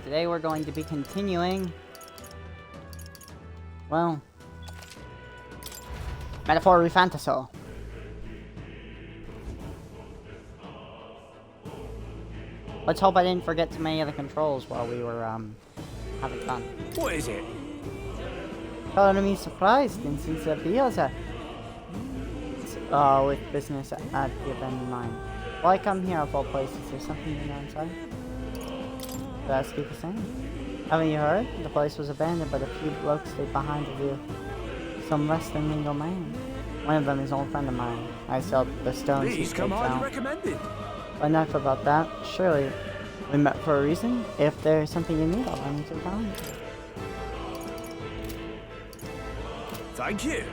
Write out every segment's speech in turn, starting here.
today we're going to be continuing, well, Metaphor ReFantazio. Let's hope I didn't forget too many of the controls while we were, having fun. What is it? Color me surprised and since it feels with business at the abandoned mine. Well, I come here of all places. There's something you know inside? Did I ask you the same? Haven't you heard? The place was abandoned, but a few blokes stayed behind to view. Some less than legal man. One of them is an old friend of mine. I sell the stones he Please takes come on, out. recommended. But enough about that. Surely, we met for a reason. If there's something you need, I'll run you to the town. Thank you.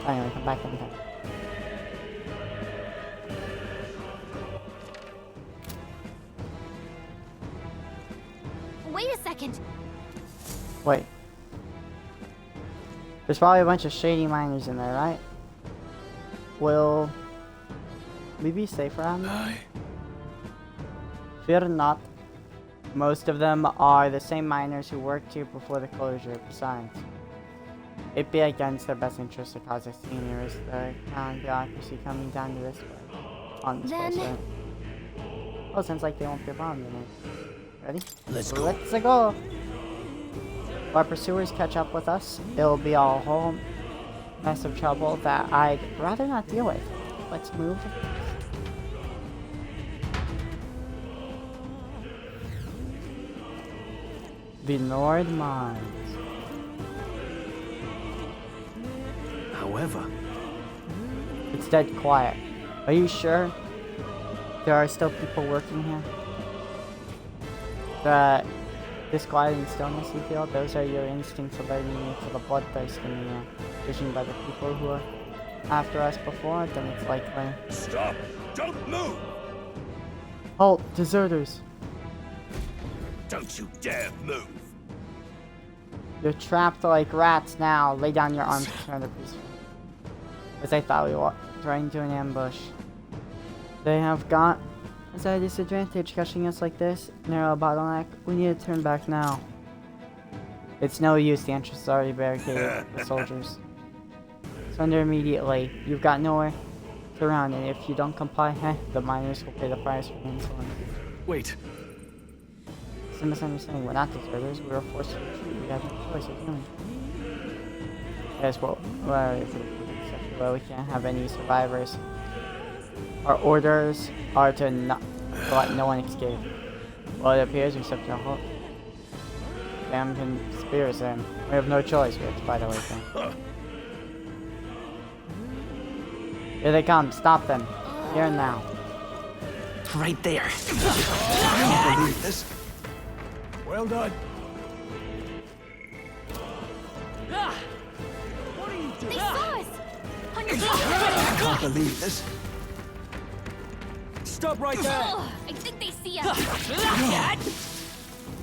Anyway, come back anytime. Wait a second. Wait. There's probably a bunch of shady miners in there, right? Will we be safe around them? Fear not. Most of them are the same miners who worked here before the closure. Besides, it'd be against their best interest to cause a scene or risk the town bureaucracy coming down to this way. On this place, right? Oh, sounds like they won't be bombed in it. Ready? Let's go. Let's go. If our pursuers catch up with us, it'll be a whole mess of trouble that I'd rather not deal with. Let's move. The Nord Mines. However, It's dead quiet. Are you sure there are still people working here? This quiet and stillness you feel, those are your instincts alerting you to the bloodthirst in the air. Judging by the people who are after us before, then it's likely. stop! Don't move! Halt, deserters! Don't you dare move! You're trapped like rats now. Lay down your arms and surrender peacefully. As I thought we were trying to an ambush. They have got us at a disadvantage catching us like this. Narrow bottleneck. We need to turn back now. It's no use. The entrance is already barricaded with soldiers. Surrender immediately. You've got nowhere to run, and if you don't comply, the miners will pay the price for being sworn. Wait, It's a misunderstanding. We're not deserters. We were forced to retreat. We have no choice of doing. Yes, well, we can't have any survivors. Our orders are to not to let no one escape. Well, it appears we stepped a whole damn conspiracy. We have no choice. We have to fight our way through. Here they come. Stop them. Here and now. right there. I can't believe this. Well done. What are you doing? They saw us! On your I can't believe this. Stop right there! Oh, I think they see us.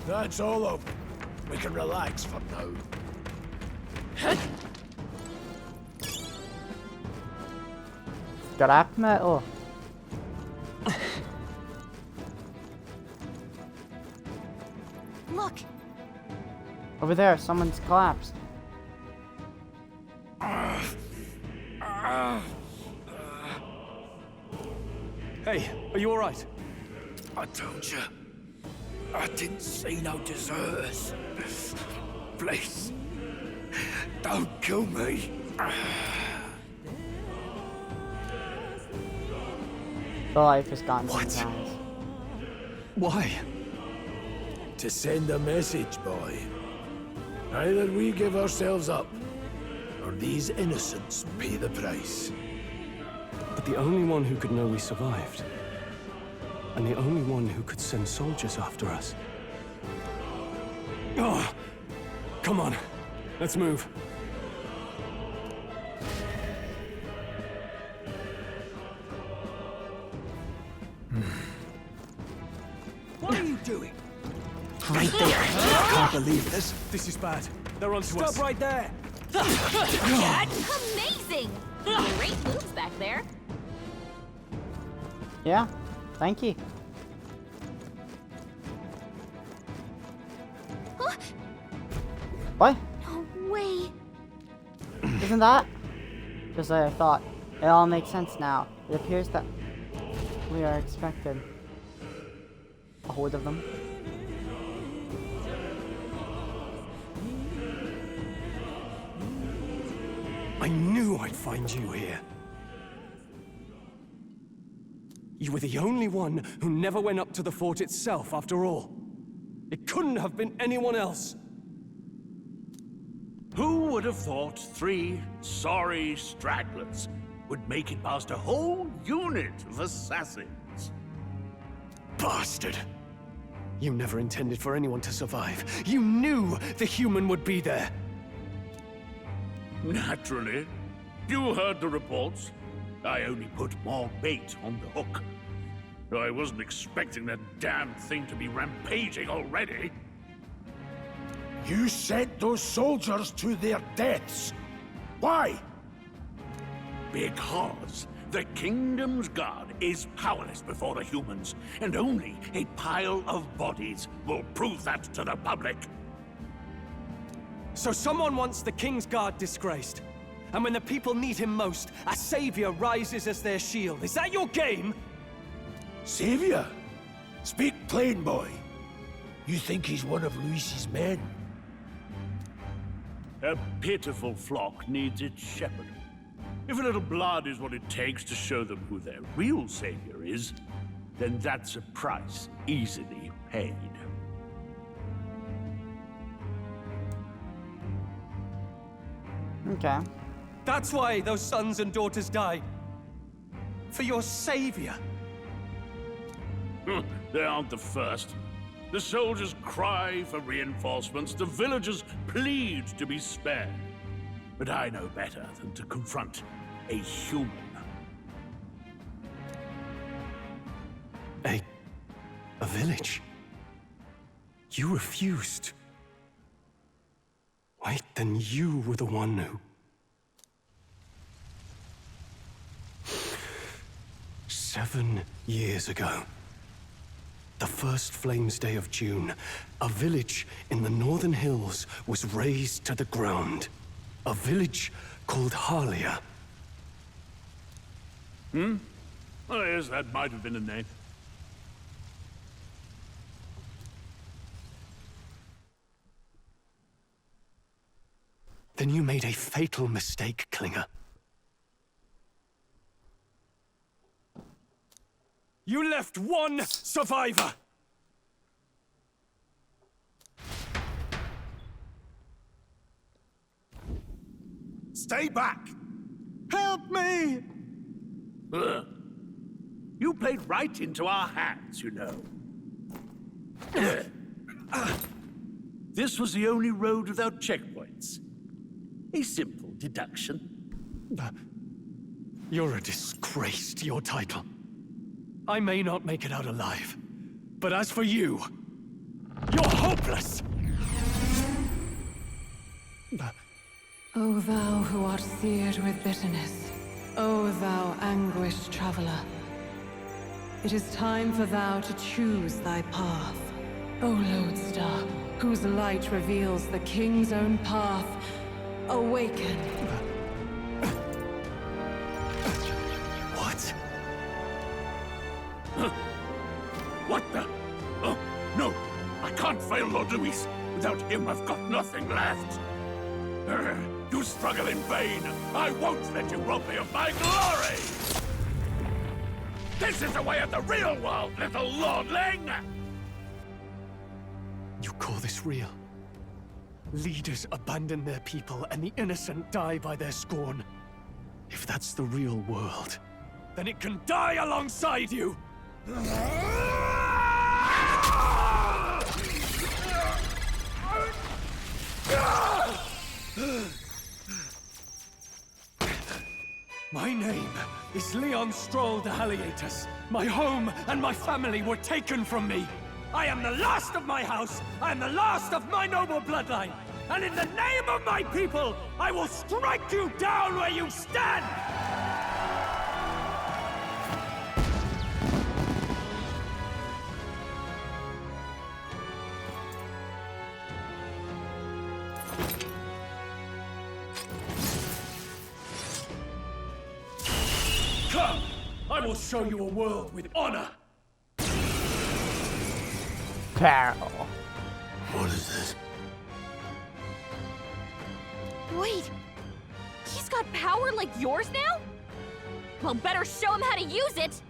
That's all over. We can relax for now. Scrap metal. Look, Over there, someone's collapsed. Hey, are you alright? I told you. I didn't see no deserters. Please. Don't kill me. The life is gone from his What? eyes. Why? To send a message, boy. Either we give ourselves up, or these innocents pay the price. But the only one who could know we survived, and the only one who could send soldiers after us. Oh, come on, let's move. What are you doing? Right there. I can't believe this. This is bad. They're onto us. Stop right there! amazing! Great moves back there. Yeah, thank you. What? No way. Isn't that? Just like I thought. It all makes sense now. It appears that we are expected a hold of them. I knew I'd find you here. You were the only one who never went up to the fort itself, after all. It couldn't have been anyone else. Who would have thought 3 sorry stragglers would make it past a whole unit of assassins? Bastard! You never intended for anyone to survive. You knew the human would be there. Naturally. You heard the reports. I only put more bait on the hook. I wasn't expecting that damn thing to be rampaging already. You sent those soldiers to their deaths. Why? Because the Kingdom's Guard is powerless before the humans, and only a pile of bodies will prove that to the public. So someone wants the King's Guard disgraced. And when the people need him most, a savior rises as their shield. Is that your game? Savior? Speak plain, boy. You think he's one of Luis's men? A pitiful flock needs its shepherd. If a little blood is what it takes to show them who their real savior is, then that's a price easily paid. Okay. That's why those sons and daughters died. For your savior. They aren't the first. The soldiers cry for reinforcements, the villagers plead to be spared. But I know better than to confront a human. A village? You refused. Wait, then you were the one who... 7 years ago, the first Flames Day of June, a village in the northern hills was razed to the ground. A village called Harlia. Oh, yes, that might have been a name. Then you made a fatal mistake, Klinger. You left one survivor! Stay back! Help me! Ugh. You played right into our hands, you know. This was the only road without checkpoints. A simple deduction. You're a disgrace to your title. I may not make it out alive, but as for you, you're hopeless! O thou who art seared with bitterness, O thou anguished traveler, it is time for thou to choose thy path. O lodestar, whose light reveals the king's own path, awaken. What? What the? Oh, no! I can't fail Lord Luis. Without him, I've got nothing left. You struggle in vain. I won't let you rob me of my glory! This is the way of the real world, little lordling! You call this real? Leaders abandon their people and the innocent die by their scorn. If that's the real world, then it can die alongside you! My name is Leon Stroll de Halietas. My home and my family were taken from me. I am the last of my house. I am the last of my noble bloodline. And in the name of my people, I will strike you down where you stand! will show you a world with honor. Carol. What is this? Wait, he's got power like yours now? Well, better show him how to use it.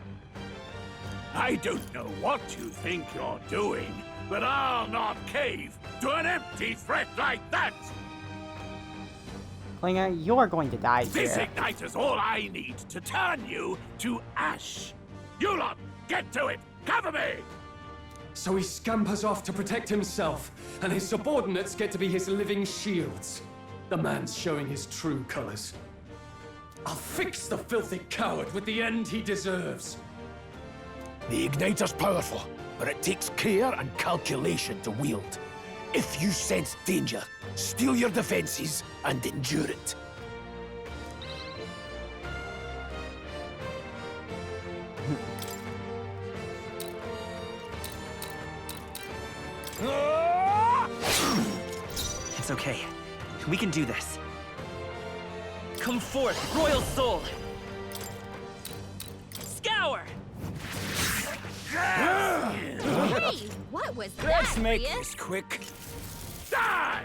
I don't know what you think you're doing, but I'll not cave to an empty threat like that! Klinger, you're going to die This here. ignite is all I need to turn you to ash. You lot, get to it! Cover me! So he scampers off to protect himself, and his subordinates get to be his living shields. The man's showing his true colors. I'll fix the filthy coward with the end he deserves. The igniter's powerful, but it takes care and calculation to wield. If you sense danger, steel your defenses and endure it. It's okay. We can do this. Come forth, royal soul! Scour! Hey, what was that, Let's make Rias? this quick. Die!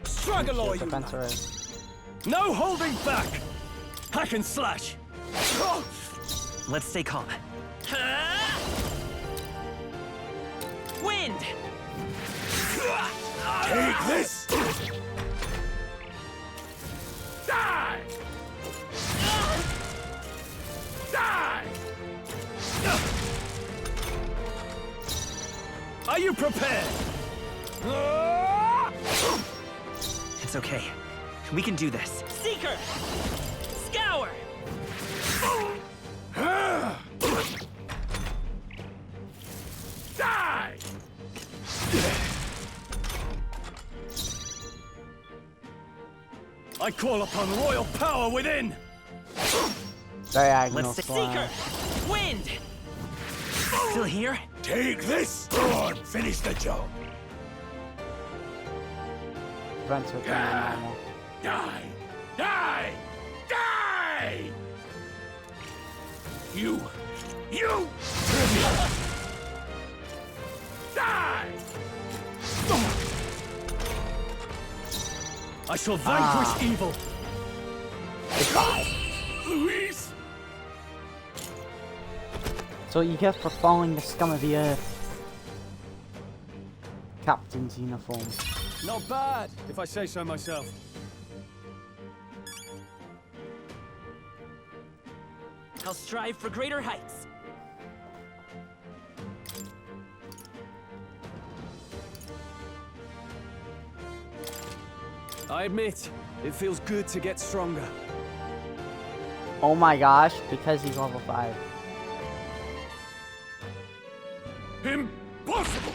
Struggle, all you Defense array. No holding back! Hack and slash! Let's stay calm. Wind! Take this! Die! Die! Are you prepared? It's okay. We can do this. Seeker! Scour! Die! I call upon royal power within! Diagonal Let's slam. Seeker! Wind! Still here? Take this! Or finish the job! Defense with normal. Die! Die! Die! You! Die! I shall vanquish evil! Luis! So you get for following the scum of the earth. Captain's uniform. Not bad, if I say so myself. I'll strive for greater heights. I admit, it feels good to get stronger. Oh my gosh, because he's level 5. Impossible!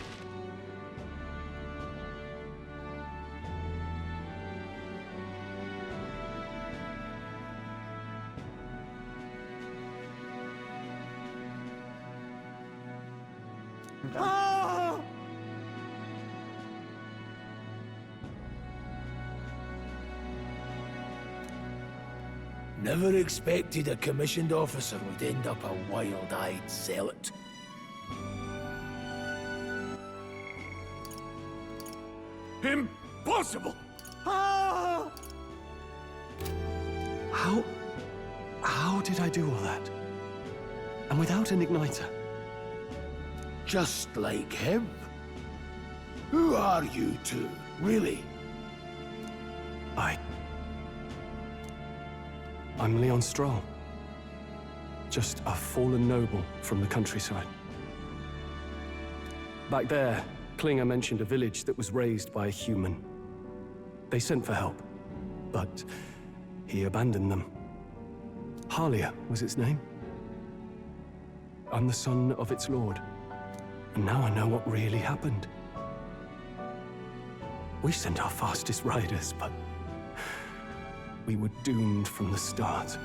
Never expected a commissioned officer would end up a wild-eyed zealot. Impossible! How did I do all that? And without an igniter? Just like him. Who are you two, really? I'm Leon Stroll. Just a fallen noble from the countryside. Back there, Klinger mentioned a village that was raised by a human. They sent for help, but he abandoned them. Halia was its name. I'm the son of its lord, and now I know what really happened. We sent our fastest riders, but we were doomed from the start.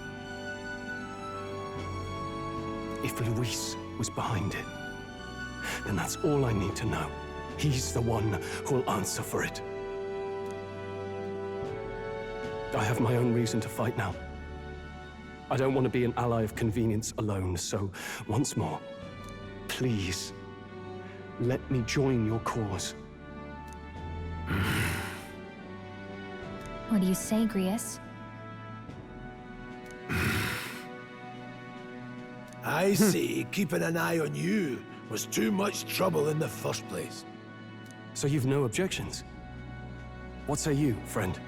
If Luis was behind it, then that's all I need to know. He's the one who'll answer for it. I have my own reason to fight now. I don't want to be an ally of convenience alone, so once more, please, let me join your cause. What do you say, Grius? I say keeping an eye on you was too much trouble in the first place. So you've no objections? What say you, friend?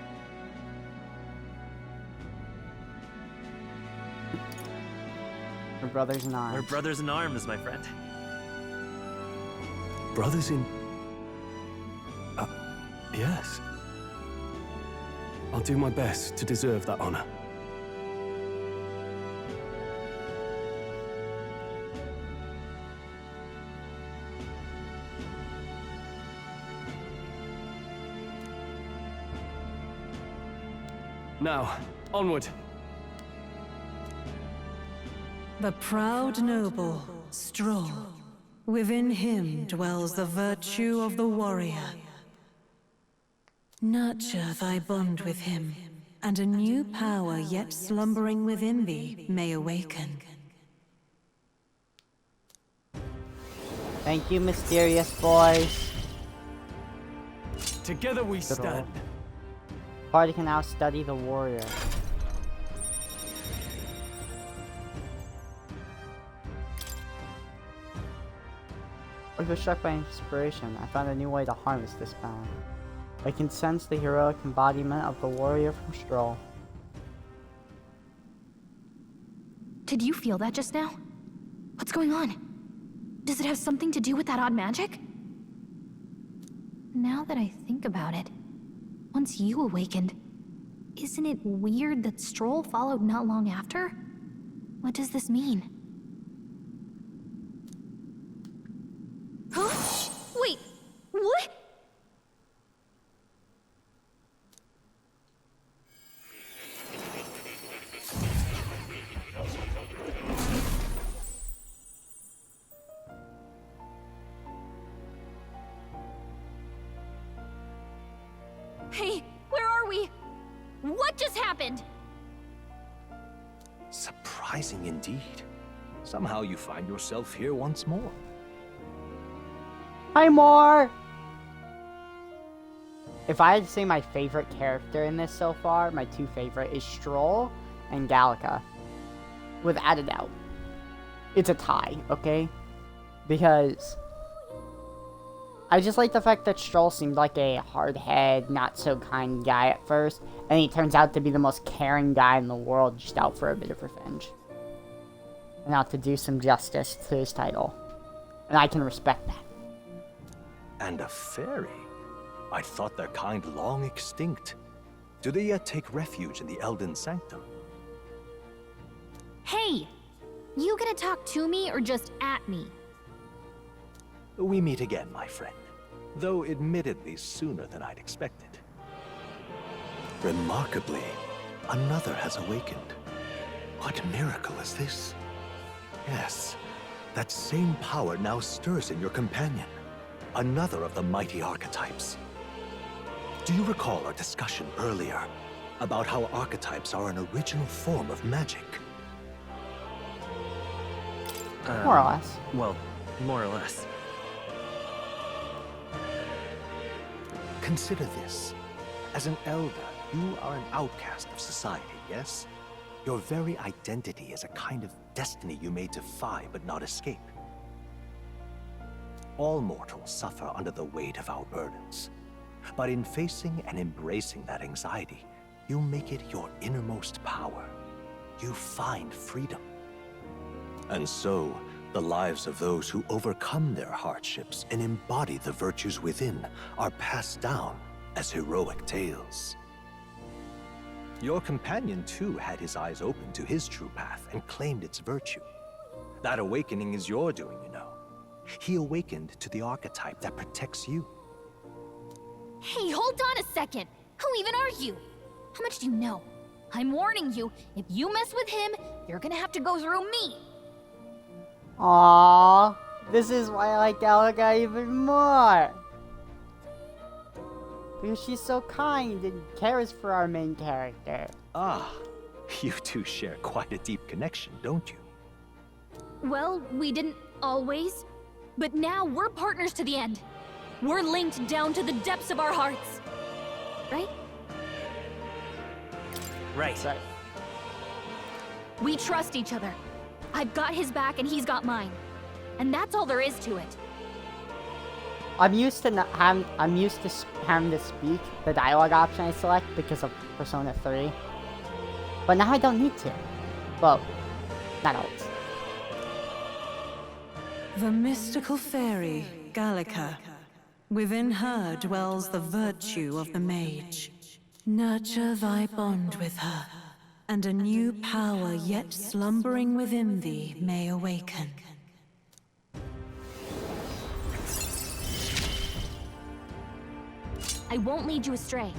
We're brothers in We're arms. brothers in arms, my friend. Brothers in... yes. I'll do my best to deserve that honor. Now, onward. The proud noble, Stroll. Within him dwells the virtue of the warrior. Nurture thy bond with him, and a new power yet slumbering within thee may awaken. Thank you, mysterious boys. Together we stand. Party can now study the warrior. I was struck by inspiration. I found a new way to harness this power. I can sense the heroic embodiment of the warrior from Stroll. Did you feel that just now? What's going on? Does it have something to do with that odd magic? Now that I think about it, once you awakened, isn't it weird that Stroll followed not long after? What does this mean? Huh? Wait, what? Hey, where are we? What just happened? Surprising indeed. Somehow you find yourself here once more. Hi, more! If I had to say my favorite character in this so far, my two favorite is Stroll and Gallica. Without a doubt. It's a tie, okay? Because I just like the fact that Stroll seemed like a hard-head, not-so-kind guy at first, and he turns out to be the most caring guy in the world, just out for a bit of revenge. And out to do some justice to his title. And I can respect that. And a fairy? I thought their kind long extinct. Do they yet take refuge in the Elden Sanctum? Hey! You gonna talk to me or just at me? We meet again, my friend. Though admittedly sooner than I'd expected. Remarkably, another has awakened. What miracle is this? Yes, that same power now stirs in your companion. Another of the mighty archetypes. Do you recall our discussion earlier about how archetypes are an original form of magic? More or less. Well, more or less. Consider this. As an elder, you are an outcast of society, yes? Your very identity is a kind of destiny you may defy but not escape. All mortals suffer under the weight of our burdens. But in facing and embracing that anxiety, you make it your innermost power. You find freedom. And so, the lives of those who overcome their hardships and embody the virtues within are passed down as heroic tales. Your companion, too, had his eyes open to his true path and claimed its virtue. That awakening is your doing, you know. He awakened to the archetype that protects you. Hey, hold on a second! Who even are you? How much do you know? I'm warning you, if you mess with him, you're gonna have to go through me! Aww, this is why I like Gallica even more. Because she's so kind and cares for our main character. Ah, you two share quite a deep connection, don't you? Well, we didn't always. But now we're partners to the end. We're linked down to the depths of our hearts. Right? Right. Right. We trust each other. I've got his back and he's got mine. And that's all there is to it. I'm used to having to speak the dialogue option I select because of Persona 3. But now I don't need to. Well, not always. The mystical fairy, Gallica. Within her dwells the virtue of the mage. Nurture thy bond with her, and a new power yet slumbering within thee may awaken. I won't lead you astray.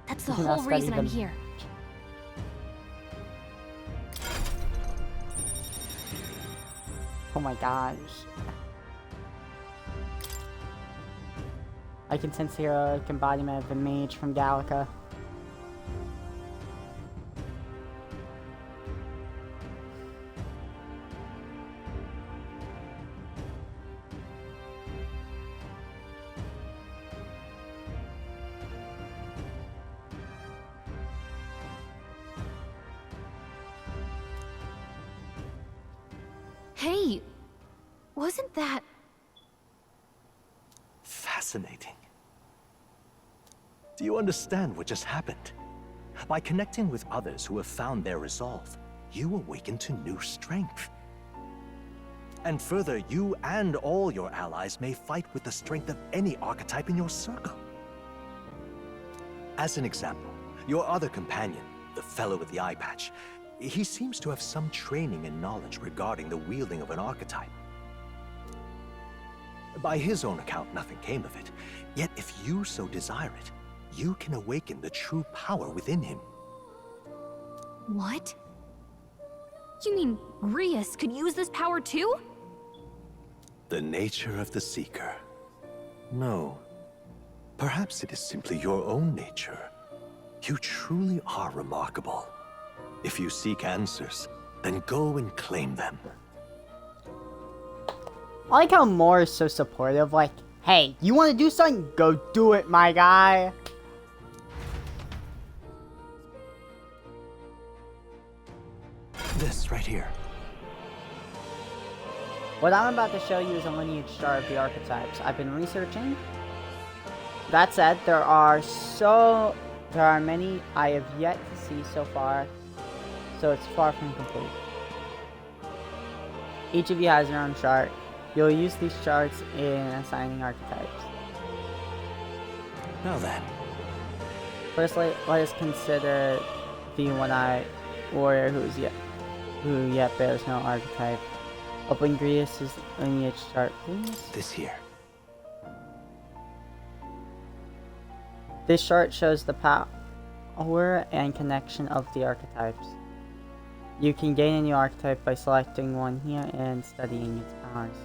That's the You cannot whole study reason I'm them. here. Oh my gosh. I can sense the heroic embodiment of the mage from Gallica. Hey, wasn't that... Fascinating. Do you understand what just happened? By connecting with others who have found their resolve, you awaken to new strength. And further, you and all your allies may fight with the strength of any archetype in your circle. As an example, your other companion, the fellow with the eye patch, he seems to have some training and knowledge regarding the wielding of an archetype. By his own account, nothing came of it. Yet if you so desire it, you can awaken the true power within him. What? You mean Grius could use this power too? The nature of the Seeker. No. Perhaps it is simply your own nature. You truly are remarkable. If you seek answers, then go and claim them. I like how Moore is so supportive, like, hey, you want to do something? Go do it, my guy. This right here. What I'm about to show you is a lineage chart of the archetypes I've been researching. That said, there are many I have yet to see so far, so it's far from complete. Each of you has your own chart. You'll use these charts in assigning archetypes. Now then. Firstly, let us consider the one-eyed warrior who yet bears no archetype. Open Grius' lineage chart, please. This here. This chart shows the power and connection of the archetypes. You can gain a new archetype by selecting one here and studying its powers.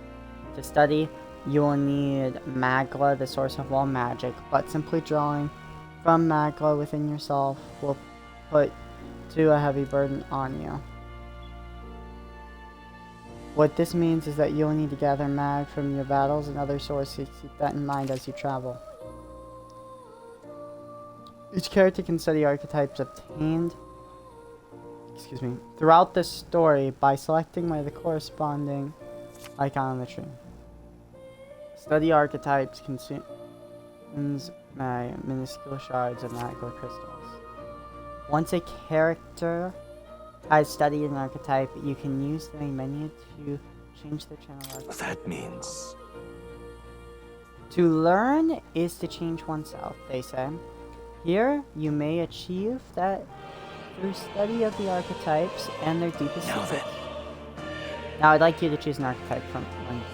To study, you will need Magla, the source of all magic, but simply drawing from Magla within yourself will put a heavy burden on you. What this means is that you'll need to gather mag from your battles and other sources. Keep that in mind as you travel. Each character can study archetypes obtained throughout the story by selecting the corresponding icon on the tree. Study archetypes consumes minuscule shards of magical crystals. Once a character has studied an archetype, you can use the menu to change the channel archetype. That means... To learn is to change oneself, they say. Here, you may achieve that through study of the archetypes and their deepest secrets. Now, I'd like you to choose an archetype from one of these.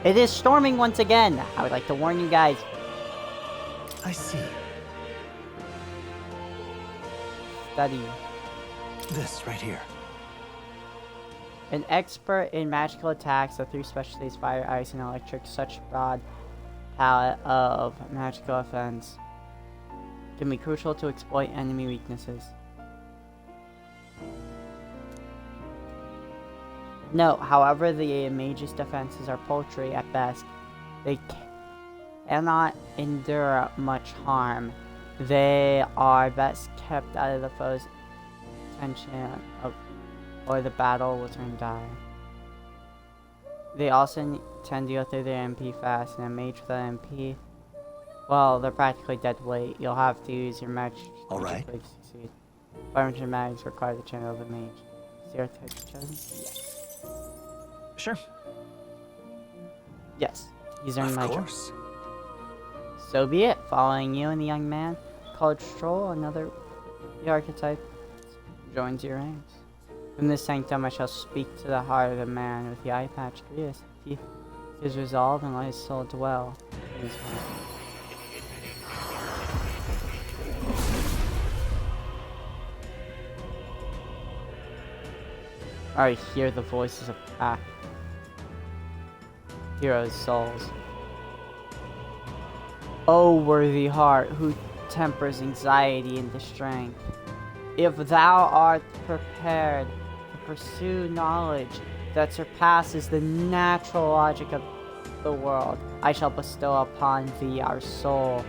It is storming once again. I would like to warn you guys. I see. Study. This right here. An expert in magical attacks with 3 specialties: fire, ice, and electric. Such broad palette of magical offense can be crucial to exploit enemy weaknesses. Note, however, the mage's defenses are paltry at best. They cannot endure much harm. They are best kept out of the foe's attention, or the battle will turn dire. They also tend to go through their MP fast, and a mage without MP, well, they're practically dead weight. You'll have to use your magic strategically to succeed. 500 mags require the channel of the mage. Zero type chosen? Yes. Sure. Yes. He's earned my Of trust. course. So be it. Following you and the young man, College Troll, another the archetype, joins your ranks. From this sanctum I shall speak to the heart of the man with the eye patch curious. If his resolve and let his soul dwell in his heart. I hear the voices of pack. Heroes' souls. O worthy heart, who tempers anxiety into strength, if thou art prepared to pursue knowledge that surpasses the natural logic of the world, I shall bestow upon thee our soul,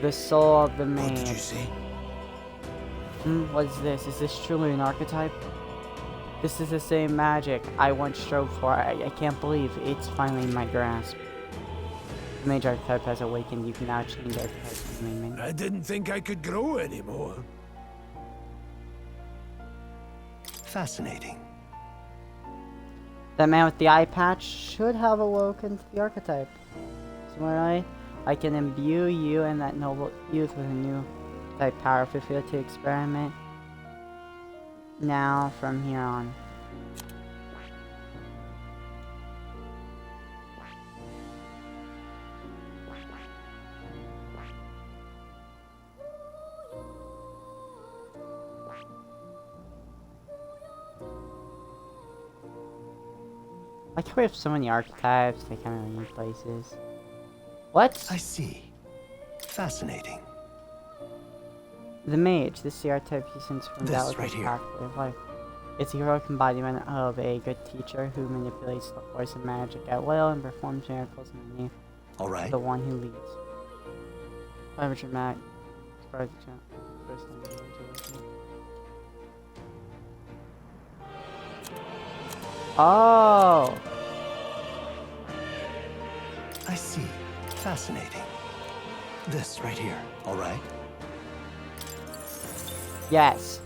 the soul of the What did you mage. say? What is this? Is this truly an archetype? This is the same magic I once strove for. I can't believe it's finally in my grasp. The mage archetype has awakened. You can now change archetypes from the main menu. I didn't think I could grow anymore. Fascinating. That man with the eye patch should have awoken to the archetype. Similarly, I can imbue you and that noble youth with a new type power. If you feel to experiment now from here on. I can we have so many archetypes, they kind of lead places. What? I see. Fascinating. The mage, this is the archetype he sends from This delicate right here. pathway of life. It's a heroic embodiment of a good teacher who manipulates the force of magic at will and performs miracles in the name All of right. the one who leads. 500 mag. First thing Oh! I see. Fascinating. This right here. All right. Yes.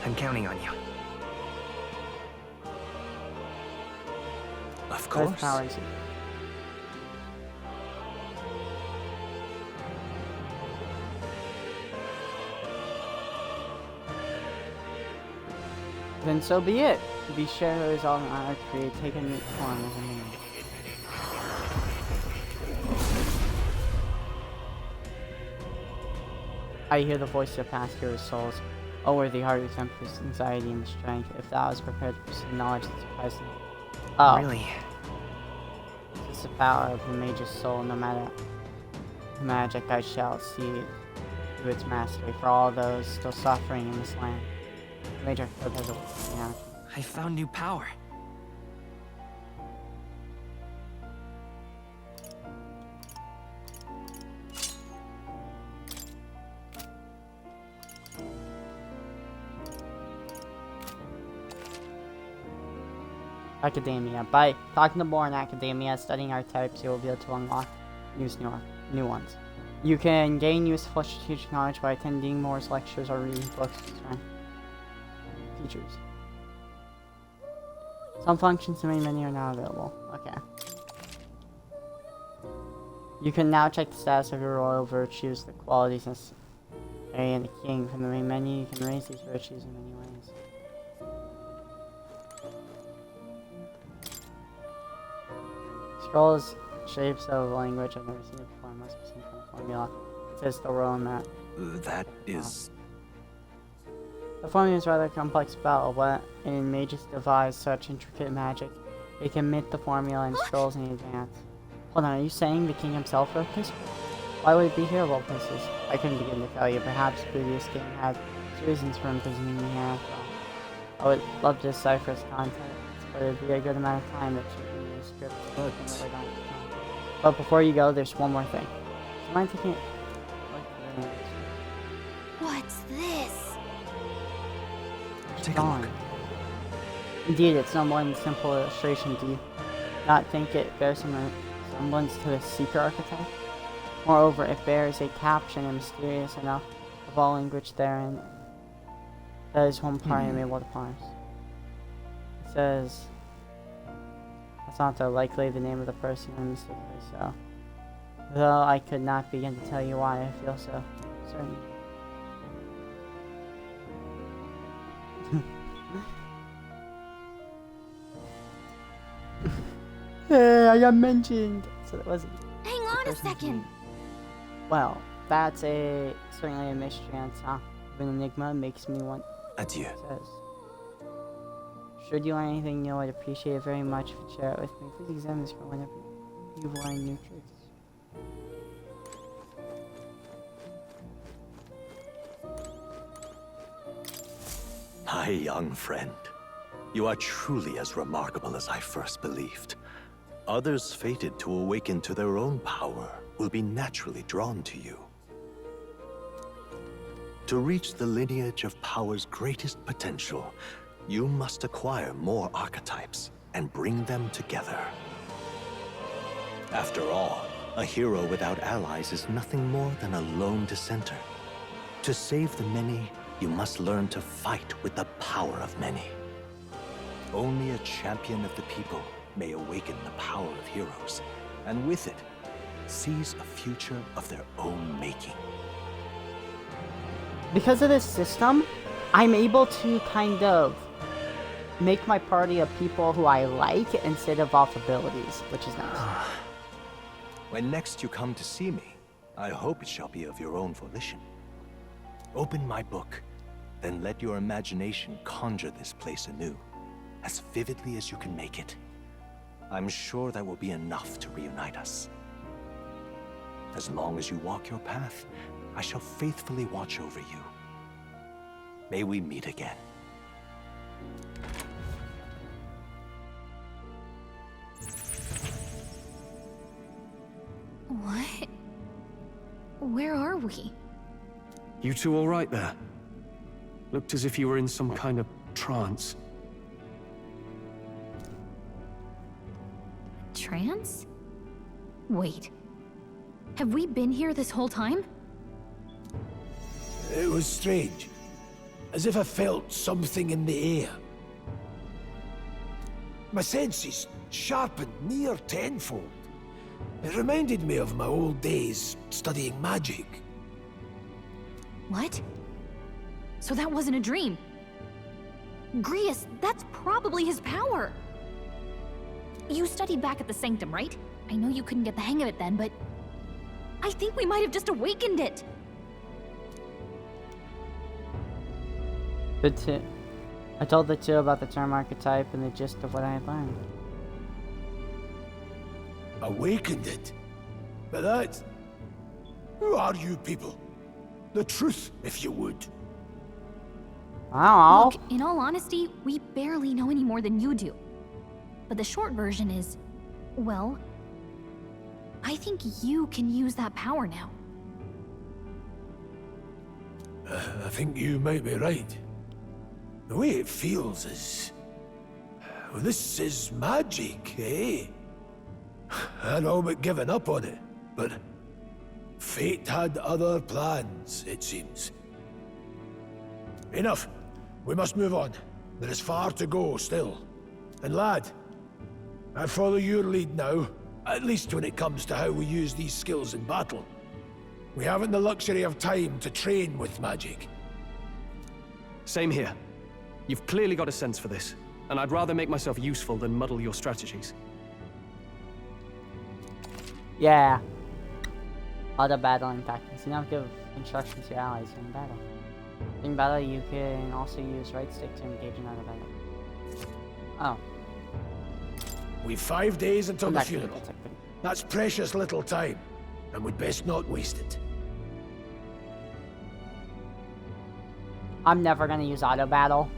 I'm counting on you. Of What course. power is it? Then so be it. To be sure who is all in honor create, take a new form as a name. I hear the voice of past heroes' souls. O worthy heart who tempers anxiety and strength, if thou is prepared to pursue knowledge that surpasses. Oh. Really? This is the power of the mage's soul, no matter the magic I shall see through its mastery for all those still suffering in this land. The mage archetype has a yeah. I found new power. Academia. By talking to more in Academia, studying archetypes, you will be able to unlock new ones. You can gain useful strategic knowledge by attending more lectures or reading books from teachers. Some functions in the main menu are now available. Okay. You can now check the status of your royal virtues, the qualities necessary in a king. From the main menu, you can raise these virtues in many ways. Scrolls, shapes of language I've never seen it before. Must be some kind of formula. It's says the role in that. That is... The formula is rather a complex spell, but in mages devise such intricate magic, they commit the formula in scrolls in advance. Hold on, are you saying the king himself wrote this? Why would it be here of all places? I couldn't begin to tell you. Perhaps previous king had his reasons for imprisoning me here. I would love to decipher its contents, but it'd be a good amount of time that should be in the script. But before you go, there's one more thing. Do you mind taking it? What's this? Take a look. Indeed, it's no more than a simple illustration. Do you not think it bears some resemblance to the Seeker archetype? Moreover, it bears a caption and mysterious enough of all language therein. That is one part I'm able to parse. It says, that's not so likely the name of the person I'm mistakenly so. Though I could not begin to tell you why I feel so certain. Hey, I got mentioned! So that wasn't... Hang on a second! Well, that's certainly a mystery unsolved. An enigma makes me want... Adieu. It says, should you learn anything new, I'd appreciate it very much if you share it with me. Please examine this for whenever you've learned new truths. My young friend, you are truly as remarkable as I first believed. Others fated to awaken to their own power will be naturally drawn to you. To reach the lineage of power's greatest potential, you must acquire more archetypes and bring them together. After all, a hero without allies is nothing more than a lone dissenter. To save the many, you must learn to fight with the power of many. Only a champion of the people may awaken the power of heroes, and with it, seize a future of their own making. Because of this system, I'm able to kind of make my party of people who I like instead of off abilities, which is nice. When next you come to see me, I hope it shall be of your own volition. Open my book, then let your imagination conjure this place anew, as vividly as you can make it. I'm sure that will be enough to reunite us. As long as you walk your path, I shall faithfully watch over you. May we meet again. What? Where are we? You two all right there? Looked as if you were in some kind of trance. Trance? Wait. Have we been here this whole time? It was strange. As if I felt something in the air. My senses sharpened near tenfold. It reminded me of my old days studying magic. What? So that wasn't a dream. Grius, that's probably his power. You studied back at the Sanctum, right? I know you couldn't get the hang of it then, but I think we might have just awakened it. Good tip. I told the two about the term archetype and the gist of what I had learned. Awakened it? But that... Who are you people? The truth, if you would. Wow. Look, in all honesty, we barely know any more than you do. But the short version is, well, I think you can use that power now. I think you might be right. The way it feels is... Well, this is magic, eh? I'd all but given up on it, but... Fate had other plans, it seems. Enough. We must move on. There is far to go still. And lad, I follow your lead now, at least when it comes to how we use these skills in battle. We haven't the luxury of time to train with magic. Same here. You've clearly got a sense for this, and I'd rather make myself useful than muddle your strategies. Yeah. Auto battling tactics. You now give instructions to your allies in battle. In battle, you can also use right stick to engage in auto battle. Oh. We've 5 days until I'm the not gonna funeral. get something. That's precious little time, and we'd best not waste it. I'm never gonna use auto battle.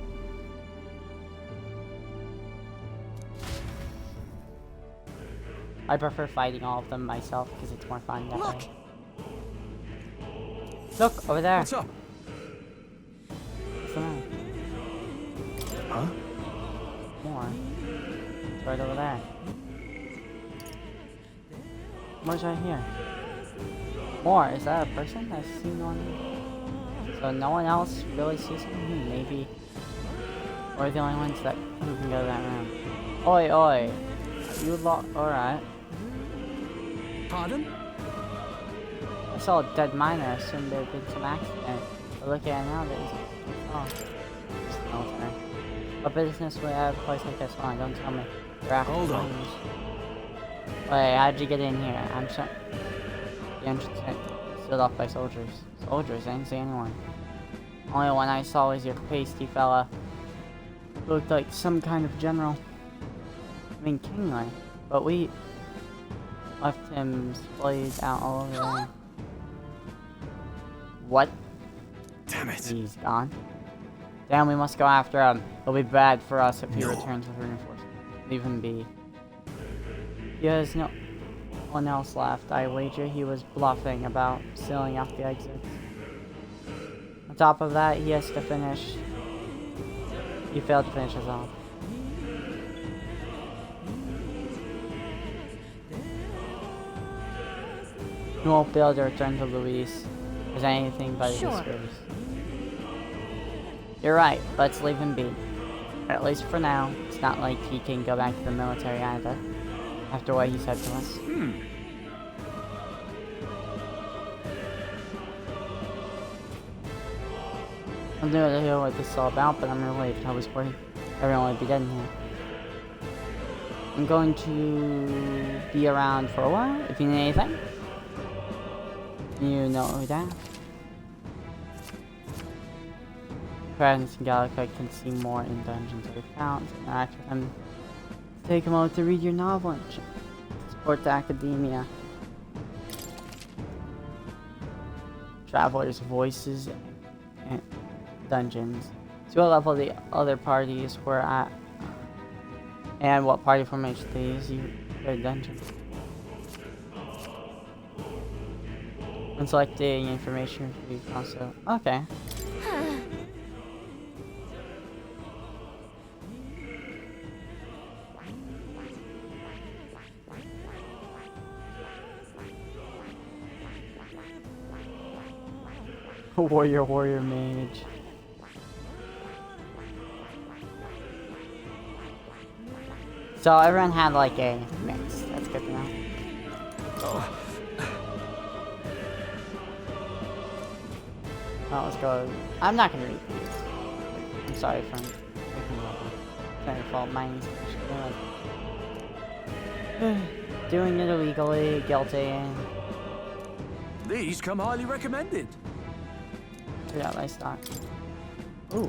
I prefer fighting all of them myself because it's more fun that way. Look, over there. What's up? What's the matter? Huh? More. It's right over there. More's right here. More. Is that a person? I've seen one. So no one else really sees him? Maybe. We're the only ones that who can go to that room. Oi, oi. You alright. Pardon? I saw a dead miner. I assumed there had been some accident. But look at it now, there's just military. What business would I have a place like this? Hold on, don't tell me. You're after Hold on. miners. Wait, how'd you get in here? I'm sure. The entrance is sealed off by soldiers. Soldiers? I didn't see anyone. Only one I saw was your pasty fella. Looked like some kind of general. I mean, kingly. But we left him splayed out all over there. What? Damn it. He's gone. Damn, we must go after him. It'll be bad for us if he returns with reinforcements. Leave him be. He has no one else left. I wager he was bluffing about sealing up the exits. On top of that, he has to finish. He failed to finish us off. We won't be able to return to Luis as anything but a disgrace. You're right, let's leave him be. At least for now. It's not like he can go back to the military either, after what he said to us. I'm new to hear what this is all about, but I'm relieved. I was worried everyone would be dead in here. I'm going to be around for a while, if you need anything. You know who that? Presence in Gallica can see more in Dungeons of Accounts. Interact with them. Take a moment to read your novel and support the academia. Travelers' voices and dungeons. See what level the other parties were at and what party formation they use their dungeon. When selecting information, you can also. Okay. Warrior mage. So everyone had like a mix. That's good to know. Oh, Oh, let's go. I'm not gonna read these. I'm sorry for making it's not your fault. Mine is doing it illegally, guilty. these come highly recommended. Yeah, I start. Ooh.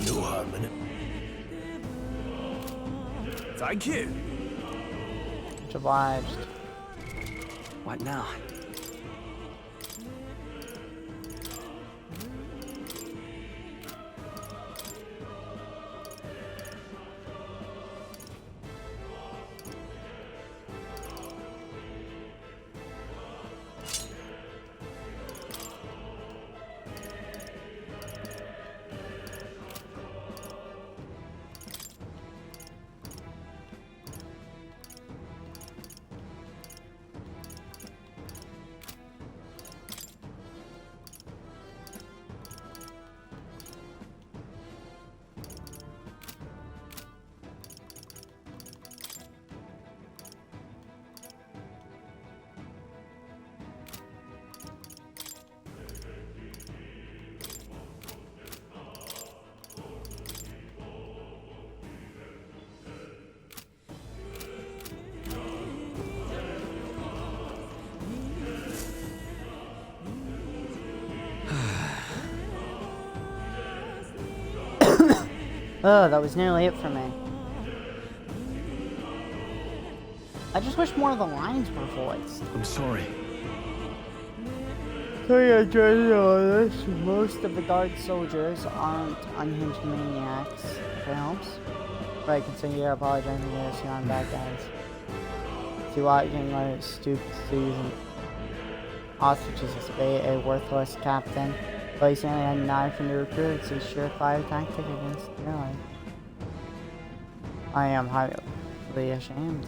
No harm in it. Thank you. Much obliged. What now? Oh, that was nearly it for me. I just wish more of the lines were voiced. I'm sorry. So yeah, judging on this, most of the guard soldiers aren't unhinged maniacs. If it helps. Right, consider you're apologizing to us, you're on bad guys. See why getting like stupid season. Hostages is a worthless captain. But he's only had a knife in the recruits, a surefire tactic against your life. I am highly ashamed.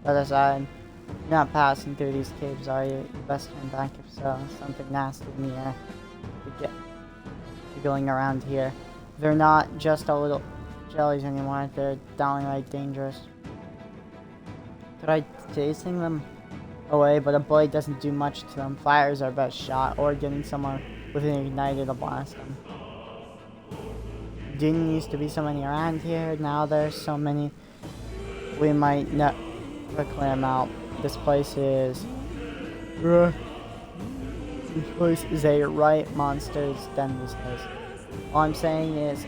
But aside, you're not passing through these caves, are you? You best turn back if so. Something nasty in the air. You're going around here. They're not just a little jellies anymore, they're downright dangerous. Tried chasing them away, but a bullet doesn't do much to them. Fire is our best shot, or getting someone with an igniter to blast them. Didn't used to be so many around here, now there's so many we might never clear them out. This place is a right monster's den these days. All I'm saying is,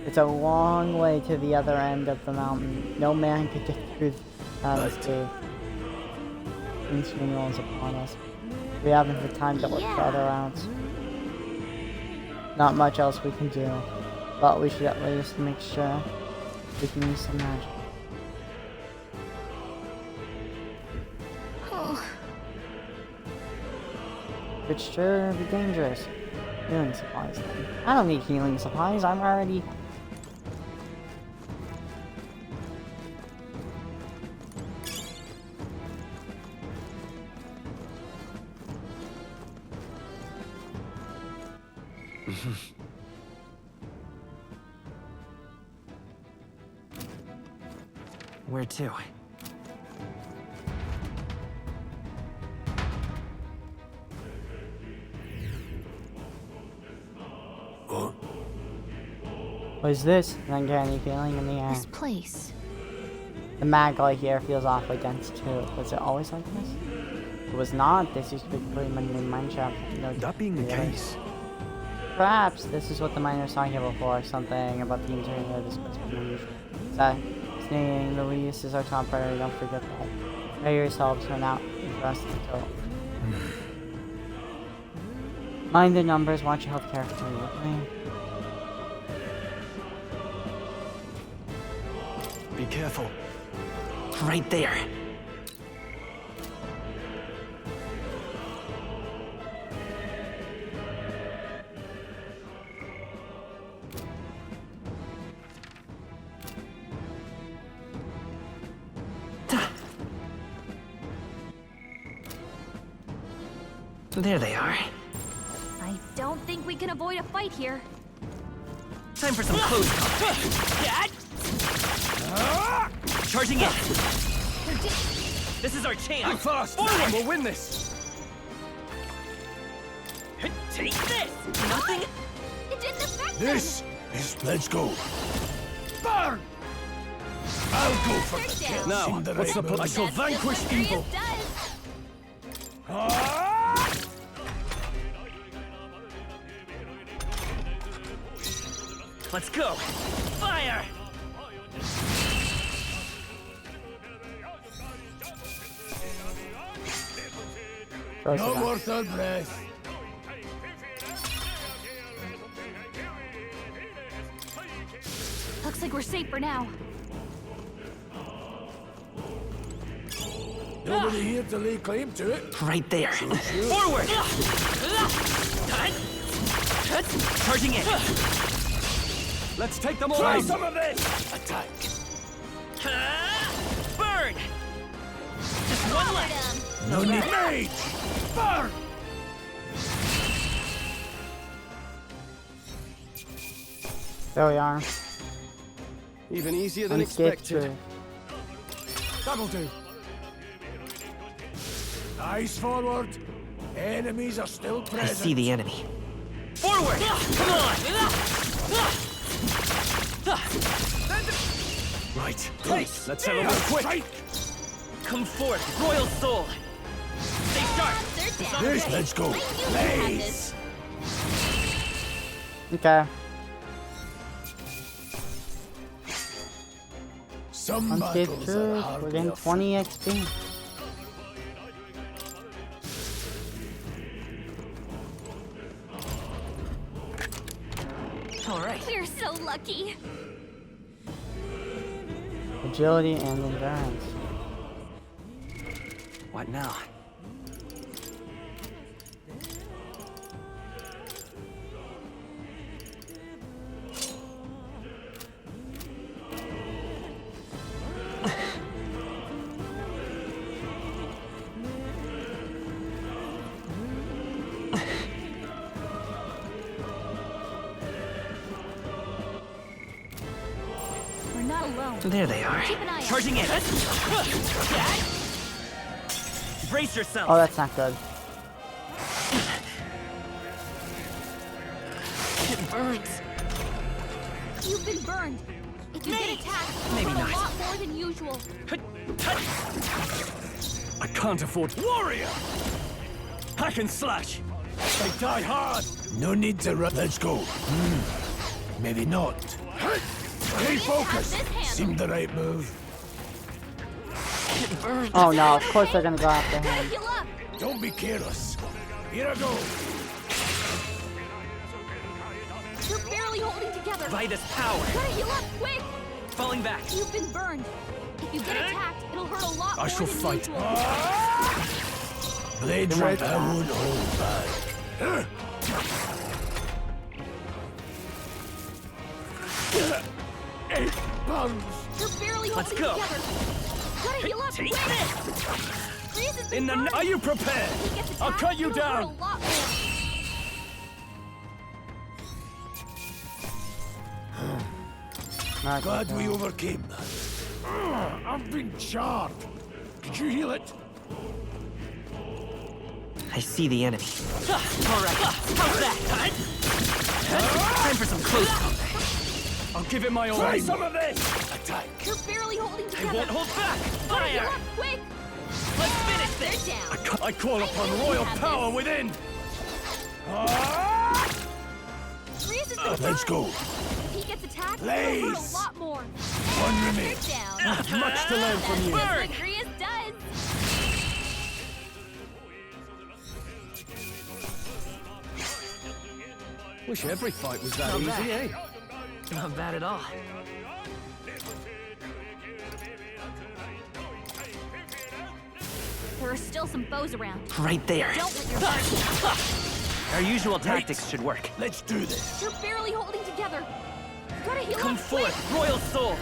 it's a long way to the other end of the mountain. No man could get through that cave. King's funeral is upon us. We haven't the time to look for other routes. Not much else we can do, but we should at least make sure we can use some magic. It's sure be dangerous. Healing supplies then. I don't need healing supplies, I'm already... Where to? What is this? An uncanny feeling in the air. This place. The magma here feels awfully dense too. Was it always like this? It was not. This used to be pretty mundane mine shaft. No, That being the case, perhaps this is what the miners saw here before. Something about the interior of this place being unusual. Staying the least is our top priority. Don't forget that. Know yourselves for now. The rest until. Mind the numbers. Watch your health carefully. Okay? be careful. Right there. There they are. I don't think we can avoid a fight here. Time for some close combat. Charging in. This is our chance. Be fast! Forward! We'll win this! Take this! Nothing. It didn't affect This is... Let's go. Burn! I'll go for Turn the down. kill. Now, Seem the what's right the move. I shall That's just vanquish what evil. Grius does. Let's go. Fire! Close Not enough. worth our breath. Looks like we're safe for now. Nobody here to lay claim to it. Right there. Forward! Charging in. Let's take them all Try out! some of this. Attack. Burn! Just one left. No need. Mage. Burn. There we are. Even easier than Unscathed expected. through. That'll do. Eyes forward. Enemies are still I present. see the enemy. Forward! Come on! Right. Place. Let's have a look quick. Strike. Come forth, royal soul! Stay sharp! They're down. This. Let's go. Let you have this. Okay. Some Unscathed battles are truth. We're hardly getting a 20 XP. All right. We're so lucky. Agility and endurance. What now? We're not alone. There they are. Keep an eye out. Charging in. Brace yourself. Oh, that's not good. It burns. You've been burned. If you get attacked, Maybe you'll hurt not. a lot more than usual. I can't afford warrior. Hack and slash. They die hard. No need to run. Let's go. Maybe not. Stay focused. this handle. Seemed the right move. It burns. Oh no, of course they're gonna go after Gotta him. heal up. Don't be careless. Here I go. You're barely holding together. Vitus power. Gotta heal up, quick. Falling back. You've been burned. If you get attacked, it'll hurt a lot more shall than fight. usual. Blade right. I won't hold back. It burns. You're barely Let's holding go. together. Gotta heal up, Take quick. this. Grease has been In the. burned. Are you prepared? If he gets attacked, I'll cut you it'll hurt down. a lot more. Not Glad good. we overcame that. I've been charred. Did you heal it? I see the enemy. All right. How's that? Time for some close combat. I'll give it my all. Try Some of this. Attack. You're barely holding I together. won't hold back. Gotta heal Fire. up, quick. Let's finish They're this. down. I call upon I knew royal you had power this. within. Grease has been Let's burned. go. If he gets attacked, it'll hurt Blaze. a lot more. One They're remains. down. Much to learn from you. That's what Grease does. Wish every fight was that easy, eh? Not bad at all. There are still some foes around. Right there. Don't let your guard Our usual tactics should work. Let's do this. You're barely holding together. Gotta heal Come up, quick. forth, Royal Soul.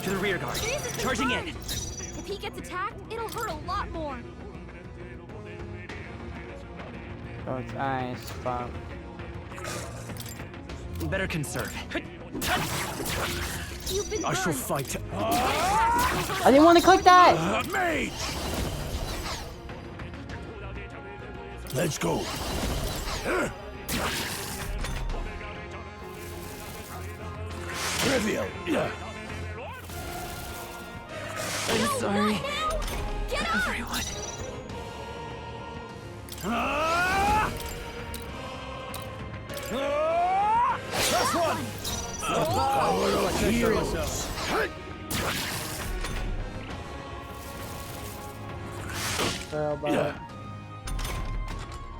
To the rear guard. Grease has been Charging in. burned. If he gets attacked, it'll hurt a lot more. Oh, it's ice. Fuck. Better conserve. You've been I shall burned. fight. If you get attacked, it'll hurt I didn't want to click that. Mage. Let's go. Trivial. Yeah. I'm No, sorry, not now. Get up. everyone. That's one. Power of heroes. Girl, but Yeah.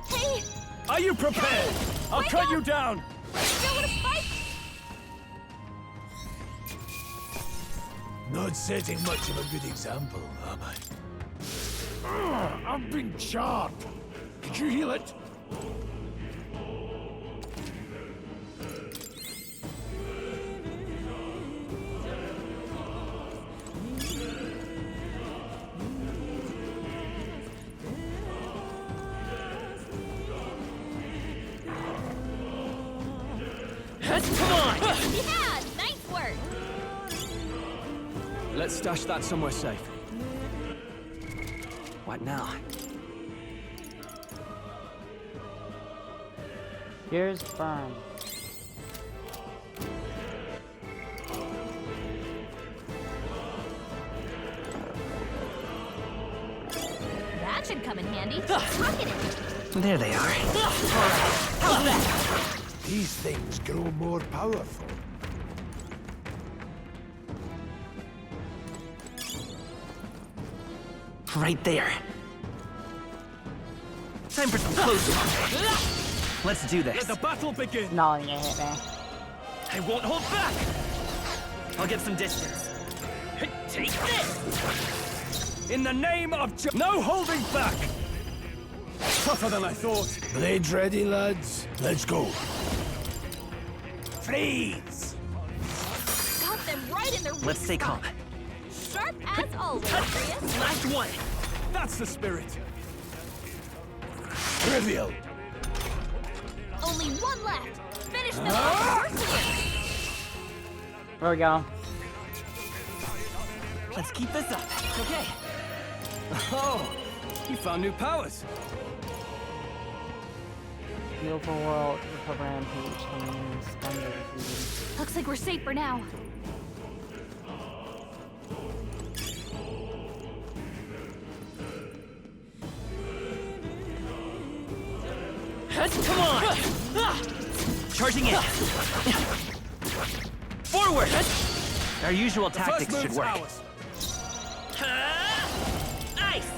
Hey, Are you prepared? I'll Wake cut up. you down. we're still in a fight. Not setting much of a good example, am I? I've been charred. Did you heal it? Come on. Yeah, nice work. Let's stash that somewhere safe. What now? here's burn. That should come in handy. Rocket it. There they are. How's that? These things grow more powerful. Right there. Time for some close combat. Let's do this. Let the battle begin. Not letting it hit me. I won't hold back. I'll get some distance. Take this! In the name of no holding back. Tougher than I thought. Blades ready, lads? Let's go. Freeze. Got them right in their weak Let's stay spot. calm. Sharp as always, Grius. Last one. That's the spirit. Trivial. Only one left. Finish them off. We're clear. There we go. Let's keep this up. Okay. Oh, you found new powers. Beautiful world, recover rampage, and standard defeated. Looks like we're safe for now. Come on! Charging in. Forward! Our usual tactics First should move's work. ours. Ice!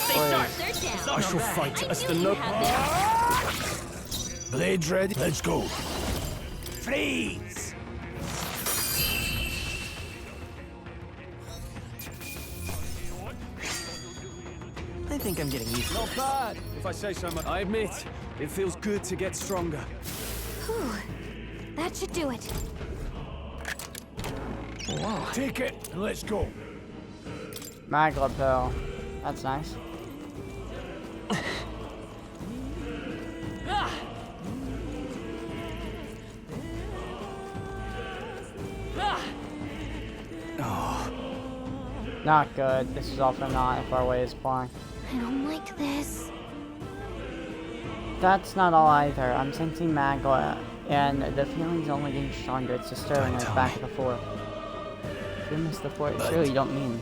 Stay sharp! They're down. I shall fight I as knew the you noble. had this. Blades ready? Let's go. Freeze. I think I'm getting used to Not this. bad, if I say so much. I admit, it feels good to get stronger. Whew. That should do it. Whoa. Take it and let's go. Magla pill. That's nice. Not good. This is all for naught if our way is blind. I don't like this. That's not all either. I'm sensing Magla, and the feeling's only getting stronger. It's disturbing us back and forth. If you miss the fort, surely you don't mean.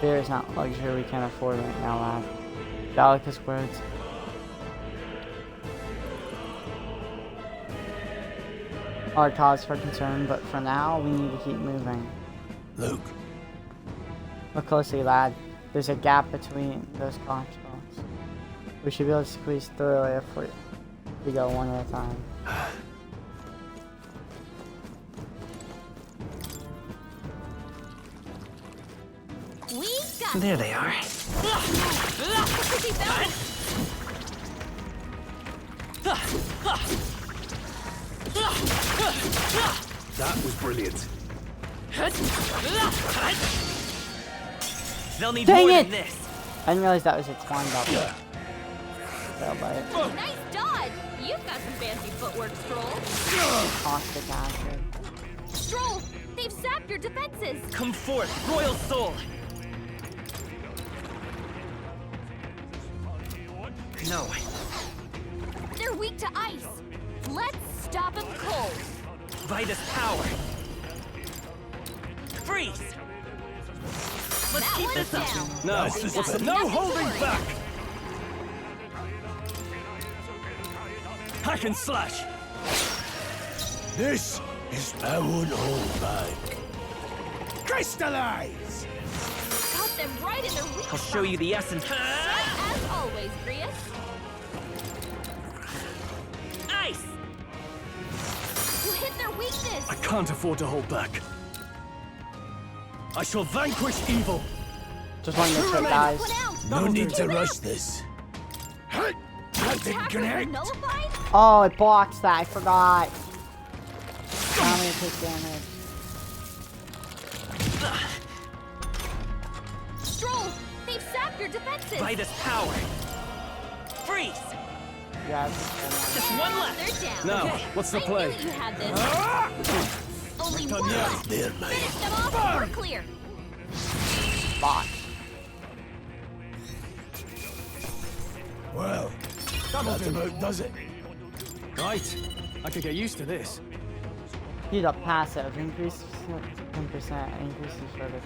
Fear is not luxury we can't afford right now, lad. Gallicus words. Are cause for concern, but for now, we need to keep moving. Luke, Look closely, lad. There's a gap between those constructs. We should be able to squeeze through it if we go one at a time. We got There they are. Could be found. that was brilliant. They'll need Dang more it! than this. I didn't realize that was its wind up. Fell by it. Nice dodge. You've got some fancy footwork, Stroll. Caustic acid. Stroll, they've sapped your defenses. Come forth, royal soul. No. They're weak to ice. Let's stop them cold. By this power. Freeze. Let's That keep one's this up. down. No, We've got what's the nothing no to holding worry back? about. Hack and slash. This is I won't hold back. Crystallize! Got them right in their weak I'll show you the essence. As always, Grius. Ice. You hit their weakness. I can't afford to hold back. I shall vanquish evil. Just want to make sure, guys. Put out. No need to rush this. That didn't Attackers are connect. nullified? Oh, it blocks that. I forgot. Now I'm gonna take damage. Stroll, they've sapped your defenses. By this power. Freeze. Yeah, Just one left. They're down. Now, Okay. what's the I play? knew you had this. Only one left. There, Finish mate. them off. We're clear. spot. Well, that about does it. Right. I could get used to this. Heat up passive. Increase 10%. Increases for the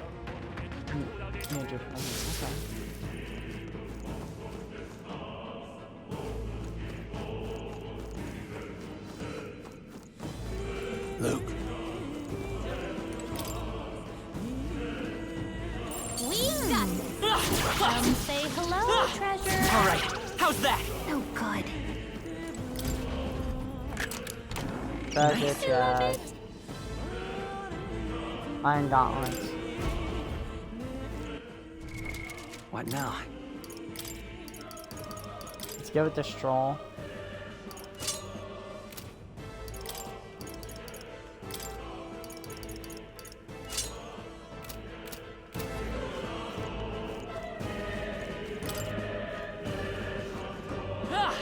major presence. Okay. We got All right, how's that? Oh, good. That's it, guys. Iron gauntlets. What now? Let's give it the stroll. Ah!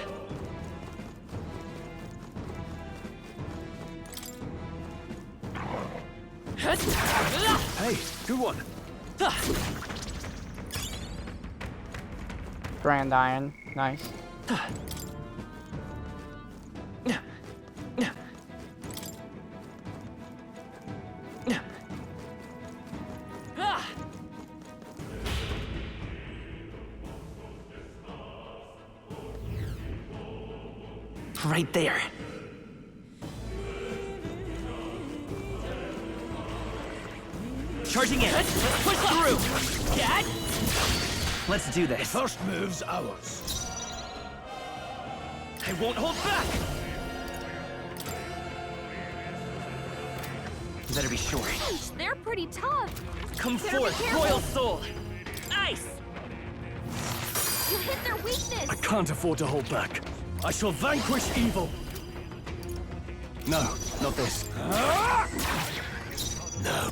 Hey, good one. Grand Iron. Nice. Right there. Charging in. Let's push through. Cat. Let's do this. First move's ours. I won't hold back. Better be sure. Gosh, they're pretty tough. Come Better be forth, careful. royal soul. Ice. You hit their weakness. I can't afford to hold back. I shall vanquish evil. No, not this. No,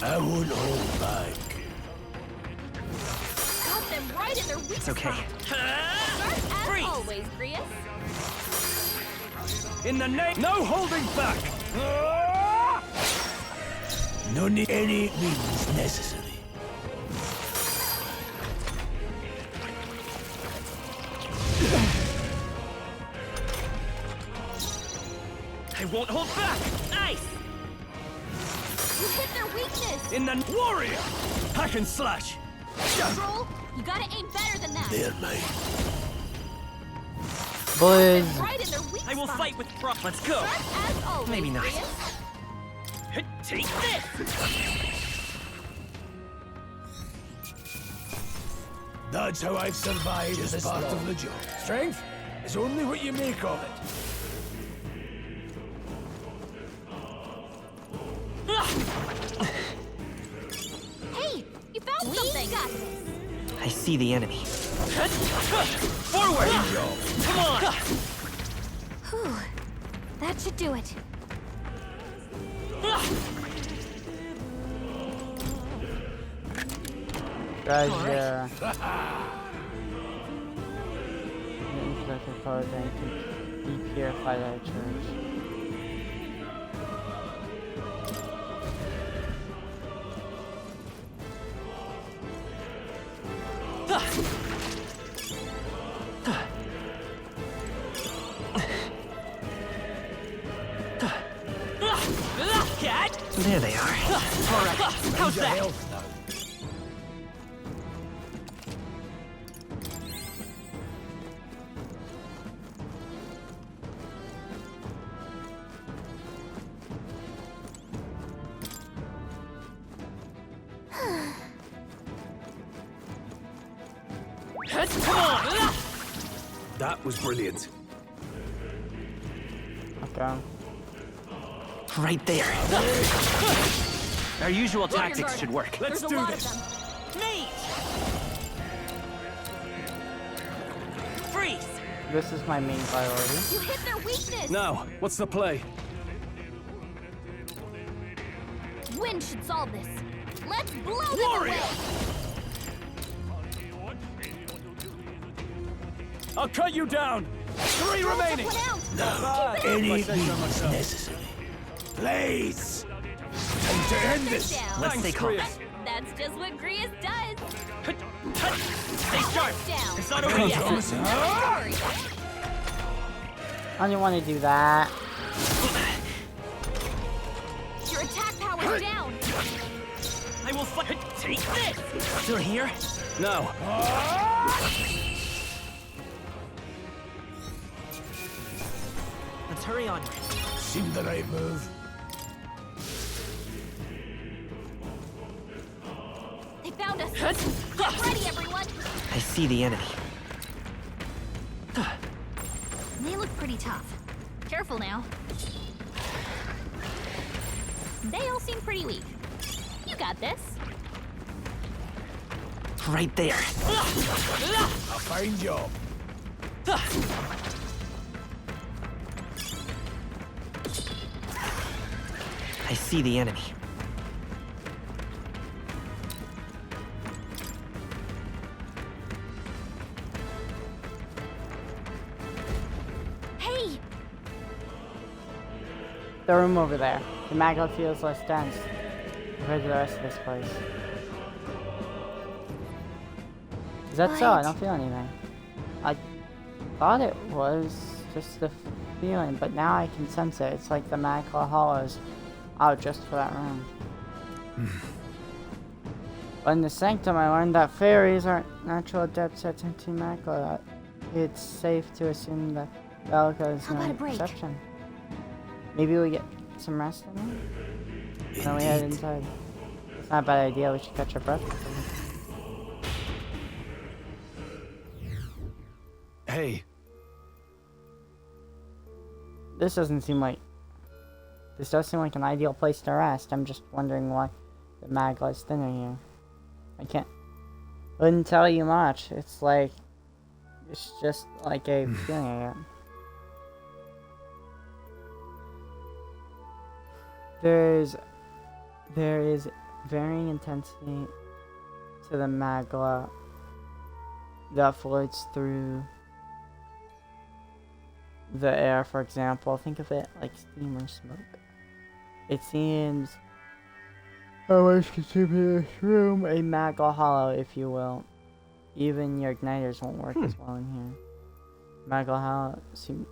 I won't hold back. Got them right in their weak It's okay. spot. As Freeze. always, Grius. In the name, no holding back. No need any means necessary. I won't hold back. Ice. You hit their weakness. In the warrior, hack and slash. Troll, you gotta aim better than that. They're mine. Blizz. Right in their weak I will spot. fight with pride. Let's go. As always, Maybe not. Grius. Take this. That's how I've survived this part of the job. Strength is only what you make of it. Hey, you found something. Got this. I see the enemy. Forward. Come on. Whew. That should do it. Treasure. Intellectual power then can be purified at a church. Cat. There they are. All right. How's Your that? health now. Come on. That was brilliant. Okay. Right there. Our usual your tactics guard. should work. Let's There's a do lot this. of them. Mate. Freeze. This is my main priority. You hit their weakness. Now, what's the play? Wind should solve this. Let's blow them Warrior! away. I'll cut you down. 3 remaining. One out. Now, any I say so means myself. necessary. Please! Time to end this! Down. Let's stay calm. Grius. That's just what Grius does. Stay sharp. Down. It's not over yet. Don't worry. I didn't want to do that. Your attack power's down. I will fight. Take this. Still here? Now, Let's hurry on. Seemed the right move. They found us. Get ready, everyone. I see the enemy. They look pretty tough. Careful now. They all seem pretty weak. You got this. Right there. A fine job. I see the enemy. Hey! The room over there. The magma feels less dense compared to the rest of this place. Is that so? I don't feel anything. I thought it was just the feeling, but now I can sense it. It's like the magma hollows out just for that room. But in the sanctum, I learned that fairies aren't natural adepts at empty magma. It's safe to assume that Valka is How about no a break? exception. Maybe we get some rest in here? And then we head inside. It's not a bad idea. We should catch our breath. Hey, This does seem like an ideal place to rest. I'm just wondering why the magma is thinner here. I wouldn't tell you much. It's just like a feeling I get. There is varying intensity to the magma that floats through the air, for example. Think of it like steam or smoke. It seems how much contribute this room a magma hollow, if you will. Even your igniters won't work as well in here. Magma hollow seems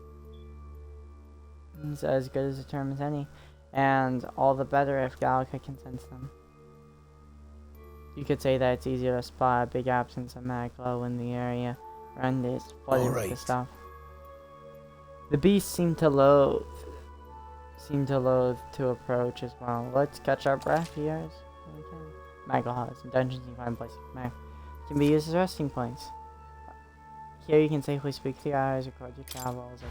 as good as a term as any, and all the better if Gallica can sense them. You could say that it's easier to spot a big absence of magma when the area around it is flooded with the stuff. The beasts seem to loathe to approach as well. Let's catch our breath here as we can. Magma hollows and dungeons you find places can be used as resting points. Here you can safely speak to your eyes, record your travels.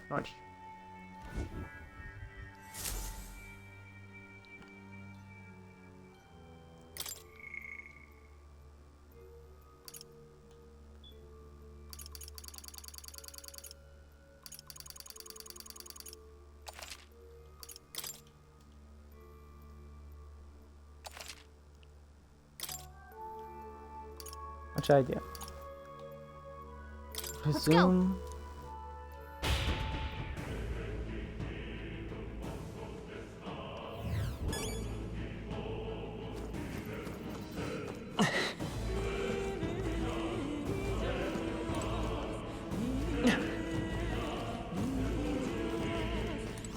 Watch. What should I do? Let's go. Presume.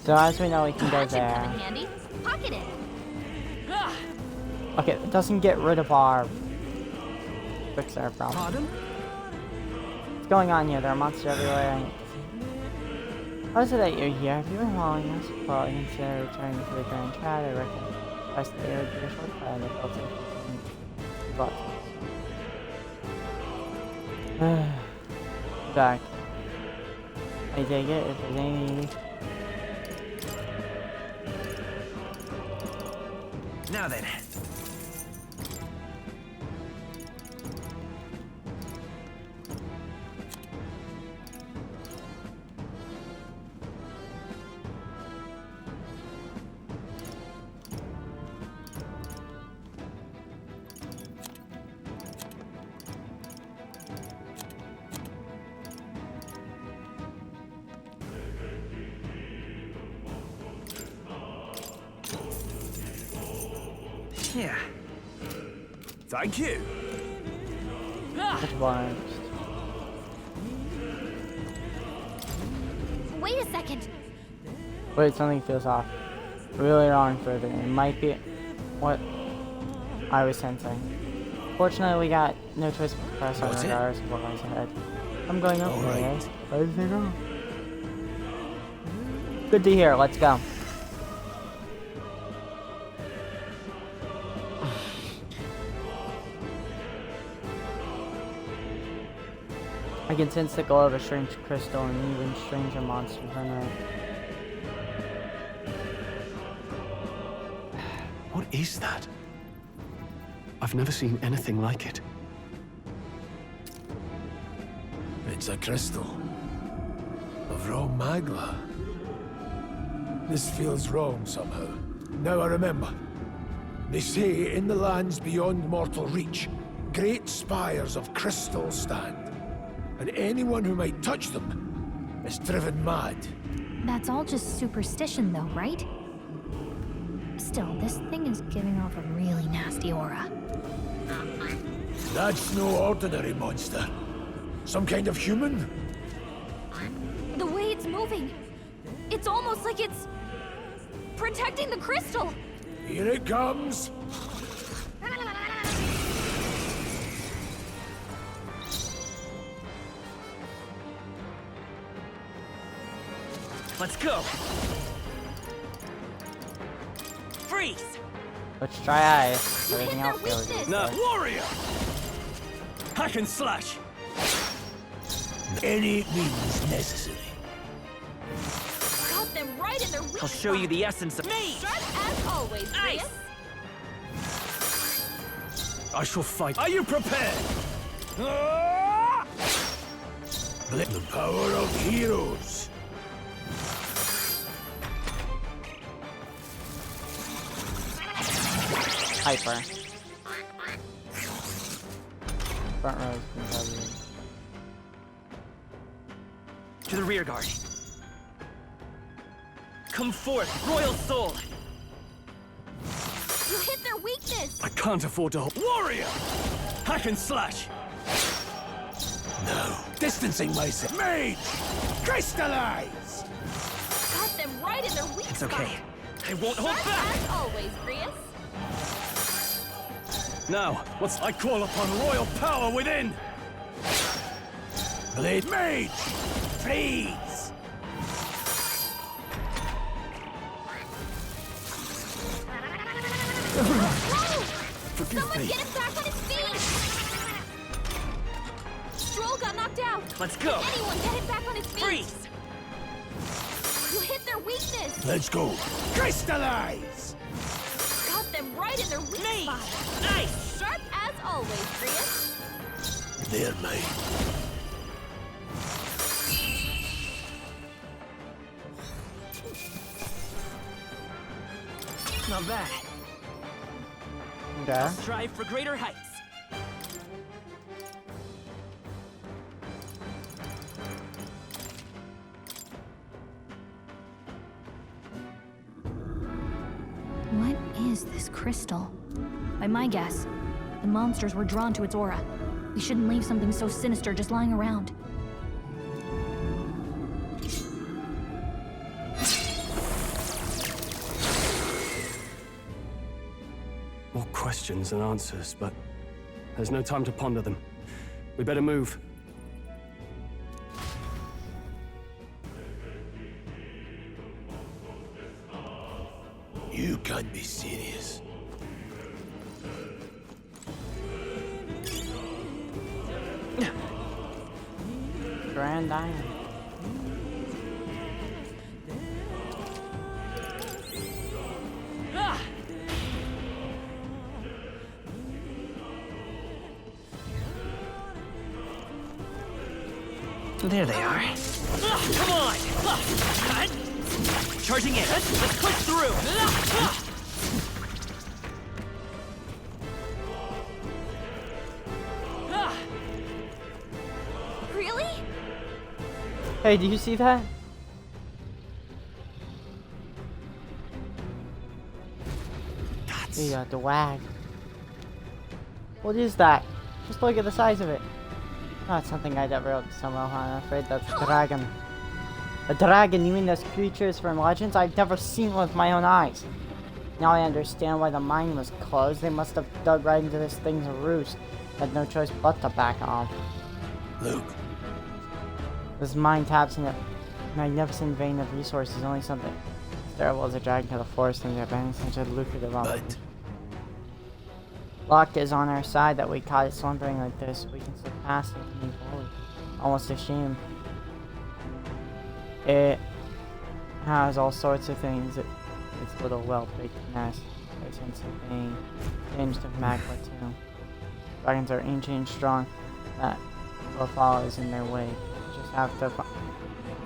So as we know, we can go That should come in there. handy. Pocket it. Okay, it doesn't get rid of our fix our problem. Pardon? What's going on here? There are monsters everywhere. How is it that you're here? Have you been following us? Well, I consider returning to the Grand Trad. I reckon best that it would be a short ride. I felt it. Back. I take it if there's any. Now then. Yeah. Thank you. Advanced. Wait a second. Wait, something feels off. Really wrong further. It might be what I was sensing. Fortunately, we got no choice but to press on regardless of what lies ahead. I'm going up there, eh? How does it go? Good to hear. Let's go. I can sense the glow of a strange crystal and even stranger monsters run around. What is that? I've never seen anything like it. It's a crystal of raw magma. This feels wrong somehow. Now I remember. They say in the lands beyond mortal reach, great spires of crystal stand. And anyone who might touch them is driven mad. That's all just superstition though, right? Still, this thing is giving off a really nasty aura. That's no ordinary monster. Some kind of human? The way it's moving, it's almost like it's protecting the crystal. Here it comes! Let's go. Freeze. Let's try ice. You hit Everything their else goes. weakness. No. Warrior! Hack and slash! Any means necessary. Got them right in their weak I'll show you the essence of me. Sharp as always, Ice. Prius. I shall fight. Are you prepared? The power of heroes. Hyper. Front row is competitive. To the rear guard. Come forth, royal soul. You hit their weakness. I can't afford to hold. Warrior! Hack and slash! No. Distancing myself. Mage! Crystallize! Got them right in their weak It's okay. I won't hold Sharp back. as always, Prius. Now, what's I call upon royal power within? Blade Mage! Freeze! Forgive Someone me. get him back on his feet. Stroll got knocked out. Let's go. Anyone get him back on his feet. Freeze. You hit their weakness. Let's go. Crystallize! Got them right in their weak Me. spot. Ice. Sharp as always, Prius. They're mine. Not bad. Okay. Strive for greater heights. What is this crystal? By my guess, the monsters were drawn to its aura. We shouldn't leave something so sinister just lying around. More questions than answers, but there's no time to ponder them. We better move. You can't be serious. Grand Iron. Ah! There they are. Ah, come on! Ah, charging in. Let's push through. Ah, ah. Really? Hey, do you see that? You got the wag. What is that? Just look at the size of it. Oh, it's something I'd ever somehow. I'm afraid that's a dragon. A dragon? You mean those creatures from legends? I've never seen one with my own eyes. Now I understand why the mine was closed. They must have dug right into this thing's roost. Had no choice but to back off. Luke, This mine taps in a magnificent vein of resources. Only something as terrible as a dragon could afford them to abandon such a lucrative opportunity. but Luck is on our side that we caught it slumbering like this. We can slip past it and move forward. almost a shame. It has all sorts of things. Its little well-baked nest. There's hints of pain. Tinged of magma too. Dragons are ancient and strong. That will fall is in their way. You just have to.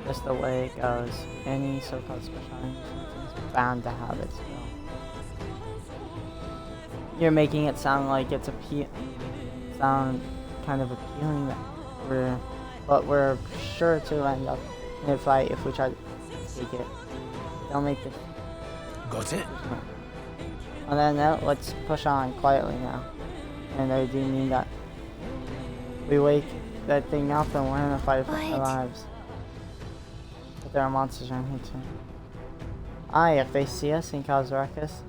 Just the way it goes. Any so-called special intelligence is bound to have its will. You're making it sound like it's sound kind of appealing that we're sure to end up in a fight if we try to take it. Don't make this. Got it? On that note, let's push on quietly now. And I do mean that we wake that thing up and we're in a fight for our lives. But there are monsters around here too. Aye, if they see us and cause ruckus,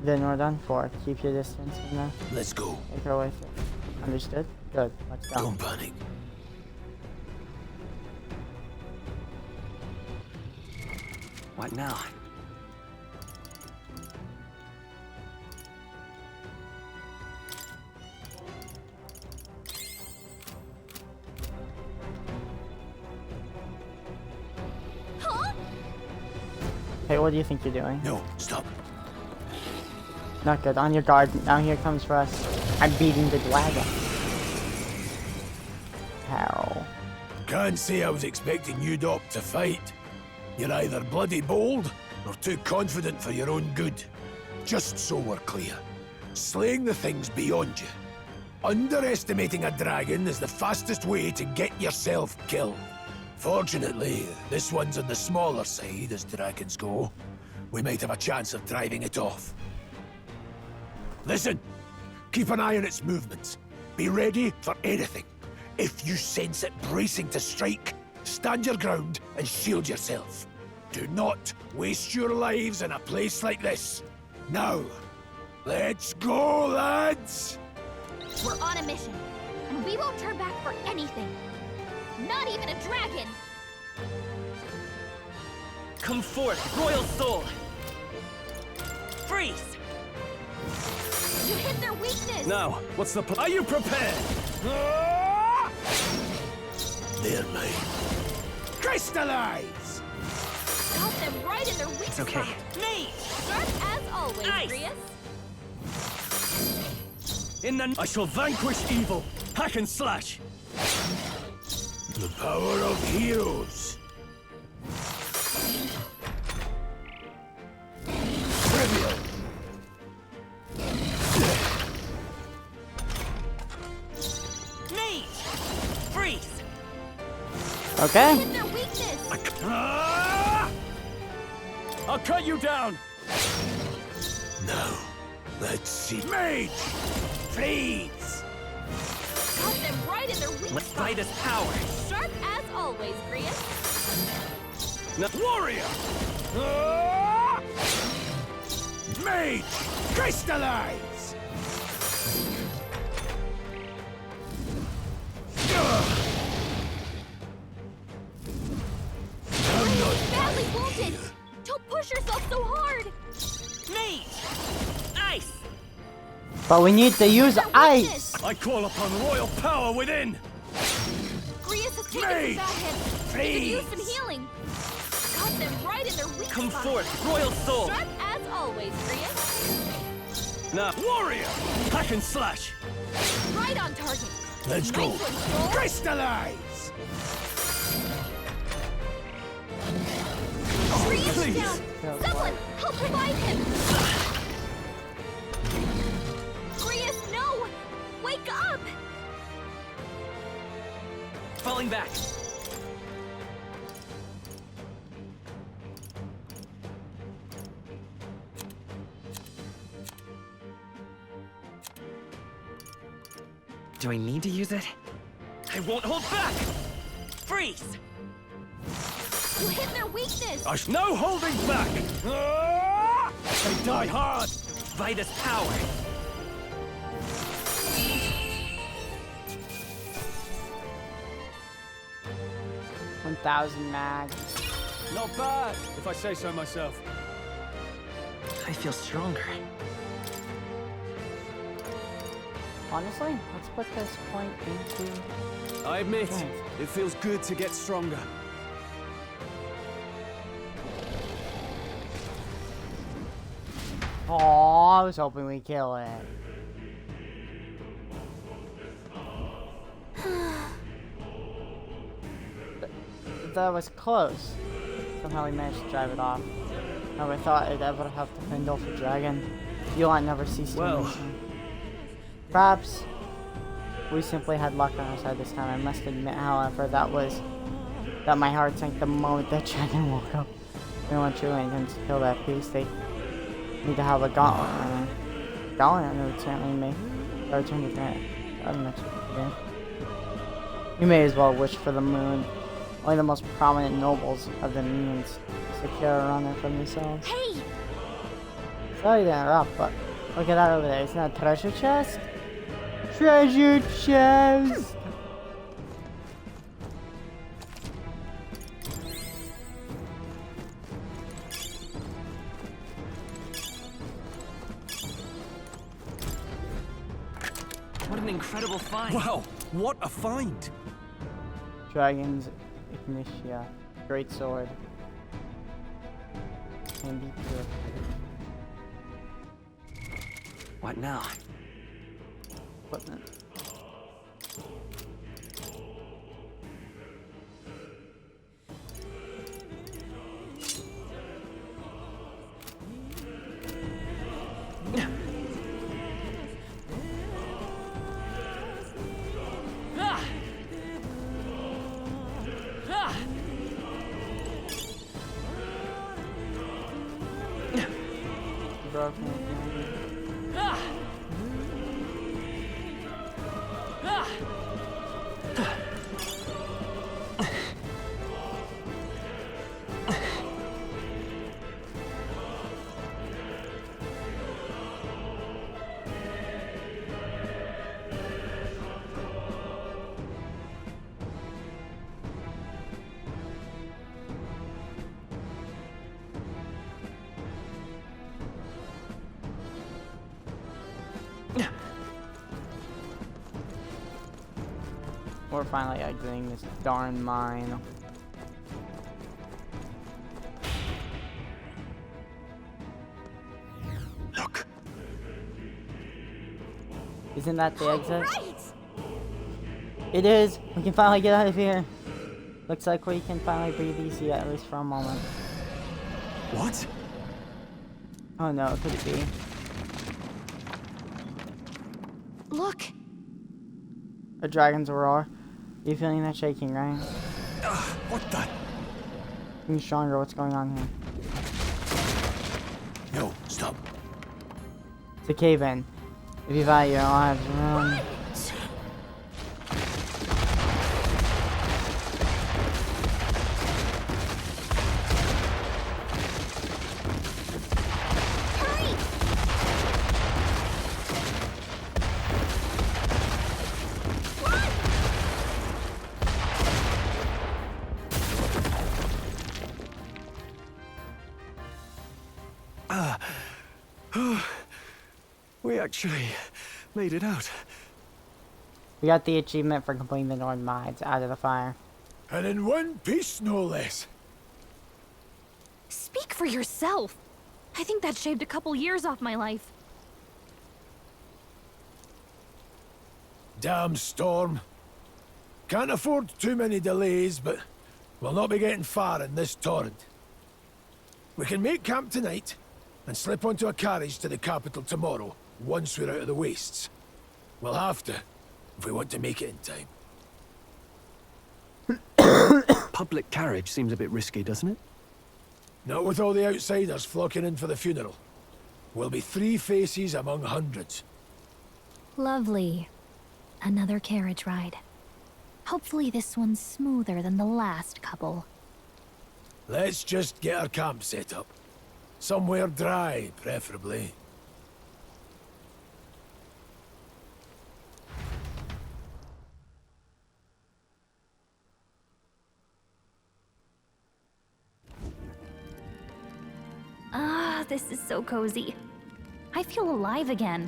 then we're done for. Keep your distance from them. Let's go. Make our way through. Understood? Good. Let's go. Don't panic. What now? Hey, what do you think you're doing? No, stop. Not good. On your guard. Now here comes for us. I'm beating the dragon. How? Can't say I was expecting you, Doc, to fight. You're either bloody bold or too confident for your own good. Just so we're clear, slaying the thing's beyond you. Underestimating a dragon is the fastest way to get yourself killed. Fortunately, this one's on the smaller side as dragons go. We might have a chance of driving it off. Listen, keep an eye on its movements. Be ready for anything. If you sense it bracing to strike, stand your ground and shield yourself. Do not waste your lives in a place like this. Now, let's go, lads! We're on a mission, and we won't turn back for anything. Not even a dragon! Come forth, royal soul! Freeze! You hit their weakness! Now, what's the plan? Are you prepared? They're mine. Crystallize! Got them right in their weak It's okay. spot. Me! Sharp as always, Nice. Grius. In the... I shall vanquish evil. Hack and slash. The power of heroes. Trivial. Me! Freeze! Okay. Hit their weakness! I'll cut you down. Now, let's see. Mage! Freeze! Got them right in their weak Let's spot. fight this power! Sharp as always, Grius. Now, warrior! Mage! Crystallize! I'm not Badly wounded! Don't push yourself so hard! Me! Ice! But we need to use Their ice. weakness. I call upon royal power within. Grius has taken Mage, some bad hits. They could use some freeze. healing. Got them right in their weak Come spot. forth, royal soul! Sharp as always, Grius. Now, warrior! Hack and slash. Right on target. Let's go. Nice one, Stroll. Crystallize! Grius please. down. Someone help revive him. Grius, no! Wake up! Falling back! Do I need to use it? I won't hold back! Freeze! You hit their weakness. No holding back. They die hard. Vitus power! 1,000 mag. Not bad, if I say so myself. I feel stronger. Honestly, let's put this point into... I admit, Nice. it feels good to get stronger. Oh, I was hoping we'd kill it. That was close. Somehow we managed to drive it off. Never thought I'd ever have to fend off a dragon. You lot never ceased to Well. amaze me. Perhaps we simply had luck on our side this time. I must admit, however, that my heart sank the moment that dragon woke up. If anyone truly intends to kill that beast, they need to have a gauntlet runner. Gauntlet runner would certainly make our return to Grant. You may as well wish for the moon. Only the most prominent nobles have the means to secure a runner for themselves. Hey! Sorry to interrupt, but look at that over there. Isn't that a treasure chest? Treasure chest! What an incredible find. Wow, what a find! Dragon's Ignitia. Great sword. Can be pure. What now? Equipment. Ah! Ah! Broken. Ah! Ah! We're finally exiting this darn mine. Look, Isn't that the exit? Right! It is! We can finally get out of here. Looks like we can finally breathe easy, at least for a moment. What? Oh no, could it be? Look! A dragon's roar. You feeling that shaking, right? What the? Getting stronger, what's going on here? No, stop. It's a cave-in. If you value your lives, run. Hurry! Run! We actually made it out. We got the achievement for completing the Northern Mines out of the fire. And in one piece, no less. Speak for yourself. I think that shaved a couple years off my life. Damn storm. Can't afford too many delays, but we'll not be getting far in this torrent. We can make camp tonight and slip onto a carriage to the capital tomorrow, once we're out of the wastes. We'll have to, if we want to make it in time. Public carriage seems a bit risky, doesn't it? Not with all the outsiders flocking in for the funeral. We'll be 3 faces among hundreds. Lovely. Another carriage ride. Hopefully this one's smoother than the last couple. Let's just get our camp set up. Somewhere dry, preferably. Ah, this is so cozy. I feel alive again.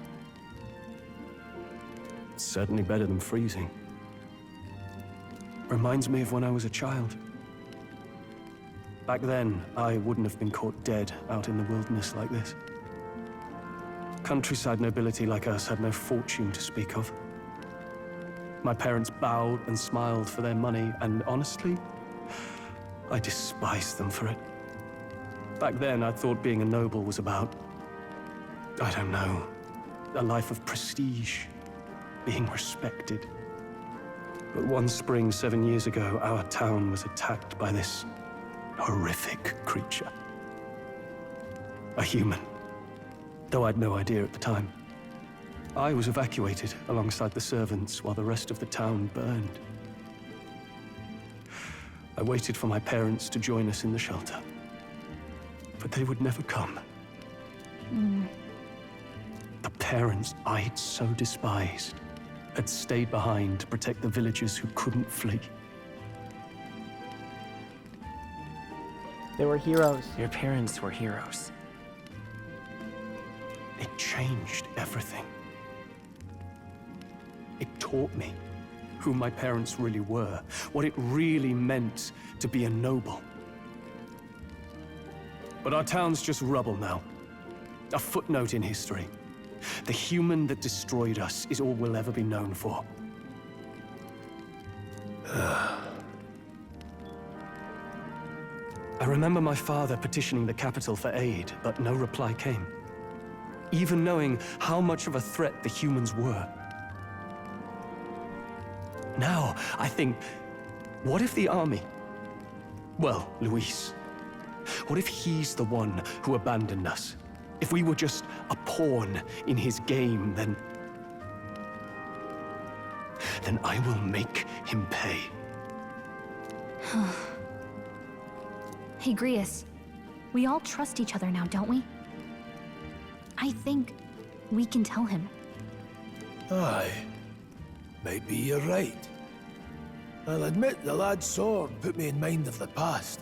It's certainly better than freezing. Reminds me of when I was a child. Back then, I wouldn't have been caught dead out in the wilderness like this. Countryside nobility like us had no fortune to speak of. My parents bowed and smiled for their money, and honestly, I despised them for it. Back then, I thought being a noble was about, I don't know, a life of prestige, being respected. But one spring 7 years ago, our town was attacked by this horrific creature. A human, though I'd no idea at the time. I was evacuated alongside the servants while the rest of the town burned. I waited for my parents to join us in the shelter, but they would never come. The parents I'd so despised had stayed behind to protect the villagers who couldn't flee. They were heroes. Your parents were heroes. It changed everything. It taught me who my parents really were, what it really meant to be a noble. But our town's just rubble now. A footnote in history. The human that destroyed us is all we'll ever be known for. I remember my father petitioning the capital for aid, but no reply came. Even knowing how much of a threat the humans were. Now, I think, what if the army? Well, Luis. What if he's the one who abandoned us? If we were just a pawn in his game, then I will make him pay. Hey, Grius. We all trust each other now, don't we? I think we can tell him. Aye. Maybe you're right. I'll admit the lad's sword put me in mind of the past.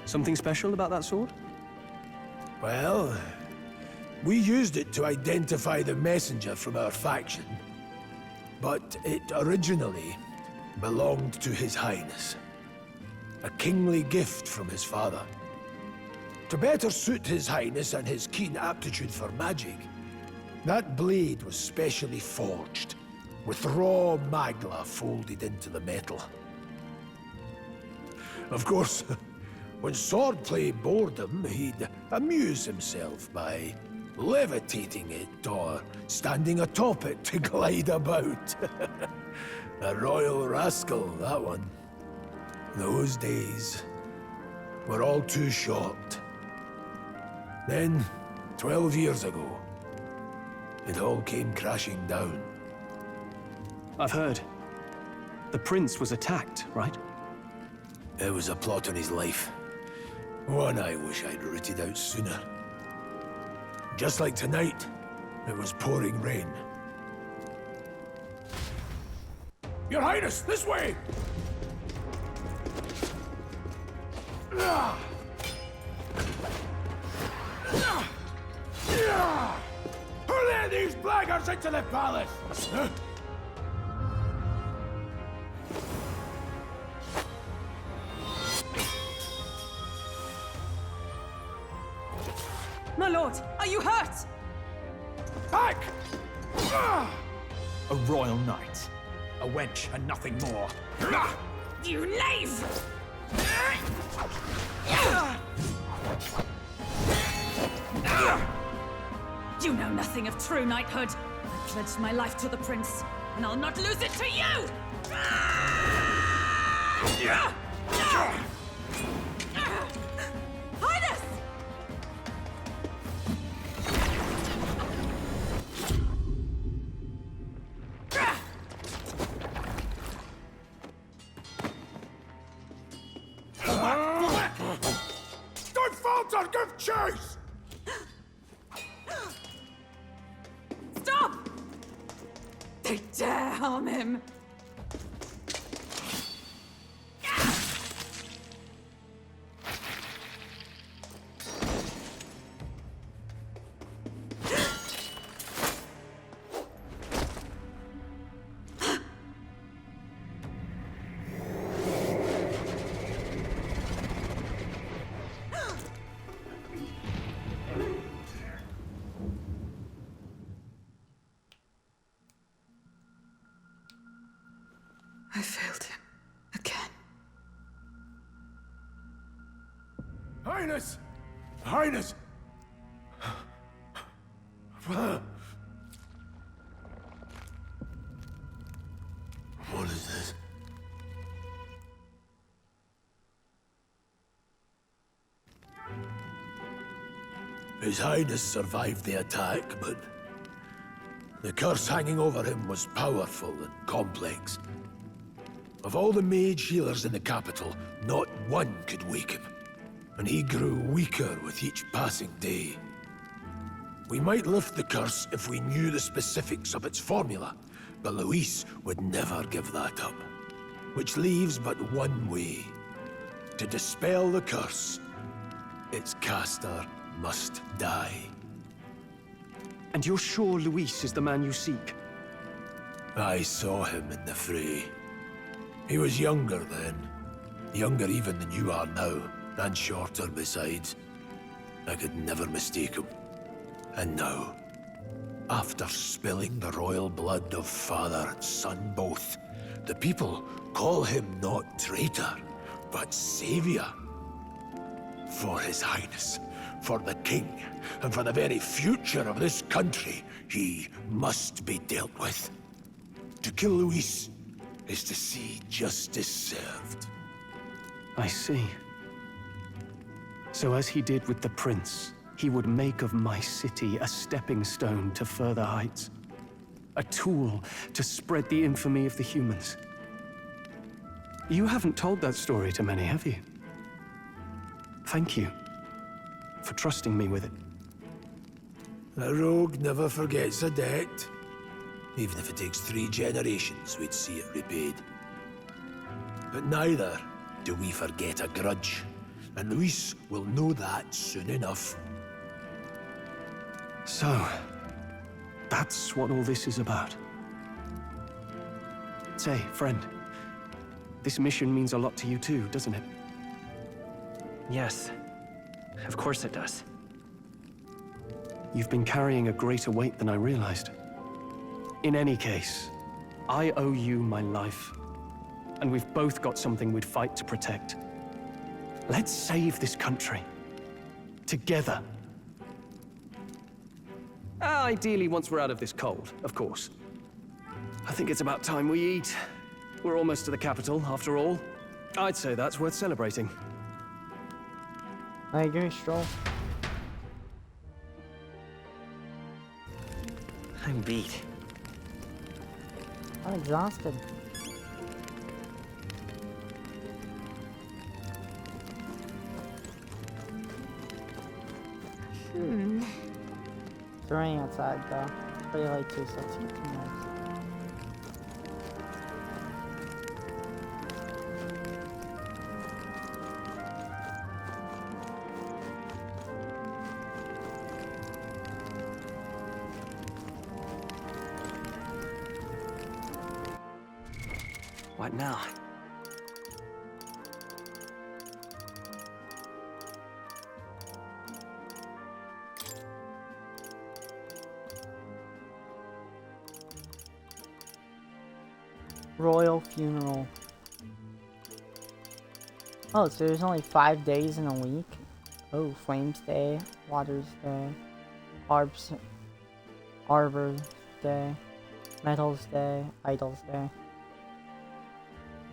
Something special about that sword? Well, we used it to identify the messenger from our faction. But it originally belonged to His Highness. A kingly gift from his father. To better suit His Highness and his keen aptitude for magic, that blade was specially forged, with raw magla folded into the metal. Of course, when swordplay bored him, he'd amuse himself by levitating it or standing atop it to glide about. A royal rascal, that one. Those days were all too short. Then, 12 years ago, it all came crashing down. I've heard. The prince was attacked, right? It was a plot on his life. One I wish I'd rooted out sooner. Just like tonight, it was pouring rain. Your Highness, this way! Who let these blackguards into the palace? My lord, are you hurt? Back! A royal knight. A wench and nothing more. You knave! You know nothing of true knighthood. I pledged my life to the prince, and I'll not lose it to you! Highness! Don't falter! Give chase! Stop! They dare harm him! Highness! Highness! What is this? His Highness survived the attack, but the curse hanging over him was powerful and complex. Of all the mage healers in the capital, not one could wake him, and he grew weaker with each passing day. We might lift the curse if we knew the specifics of its formula, but Luis would never give that up. Which leaves but one way. To dispel the curse, its caster must die. And you're sure Luis is the man you seek? I saw him in the fray. He was younger then. Younger even than you are now, and shorter besides. I could never mistake him. And now, after spilling the royal blood of father and son both, the people call him not traitor, but savior. For his highness, for the king, and for the very future of this country, he must be dealt with. To kill Luis is to see justice served. I see. So as he did with the prince, he would make of my city a stepping stone to further heights. A tool to spread the infamy of the humans. You haven't told that story to many, have you? Thank you for trusting me with it. A rogue never forgets a debt. Even if it takes 3 generations, we'd see it repaid. But neither do we forget a grudge, and Luis will know that soon enough. So, that's what all this is about. Say, friend, this mission means a lot to you too, doesn't it? Yes, of course it does. You've been carrying a greater weight than I realized. In any case, I owe you my life, and we've both got something we'd fight to protect. Let's save this country. Together. Ideally, once we're out of this cold, of course. I think it's about time we eat. We're almost to the capital, after all. I'd say that's worth celebrating. I agree, Stroll. I'm beat. I'm exhausted. It's raining outside though. It's pretty late too, so let's get some rest. What now? Royal funeral. Oh, so there's only 5 days in a week? Oh, Flames Day, Waters Day, Arbor's Day, Metals Day, Idols Day.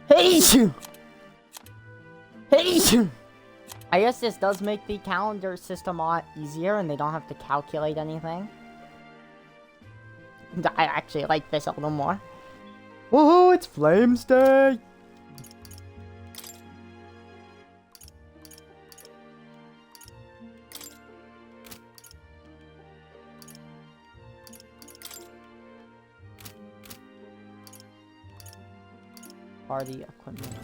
Hey! Hey! I guess this does make the calendar system a lot easier and they don't have to calculate anything. I actually like this a little more. Woohoo, it's Flames Day! Party equipment.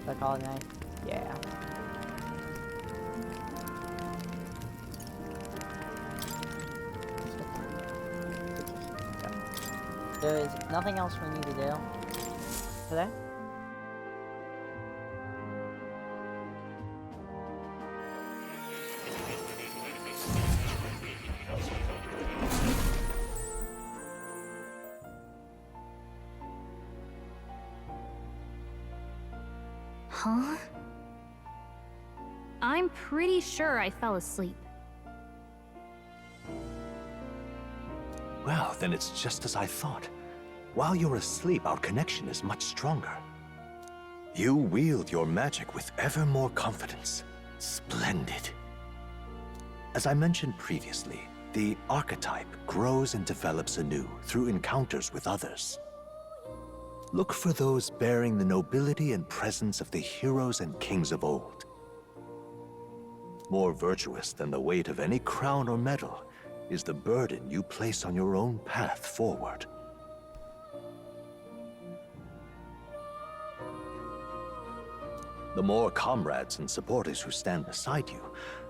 Should I call it night? Yeah. There is nothing else we need to do today. Huh? I'm pretty sure I fell asleep. Well, then it's just as I thought. While you're asleep, our connection is much stronger. You wield your magic with ever more confidence. Splendid. As I mentioned previously, the archetype grows and develops anew through encounters with others. Look for those bearing the nobility and presence of the heroes and kings of old. More virtuous than the weight of any crown or medal is the burden you place on your own path forward. The more comrades and supporters who stand beside you,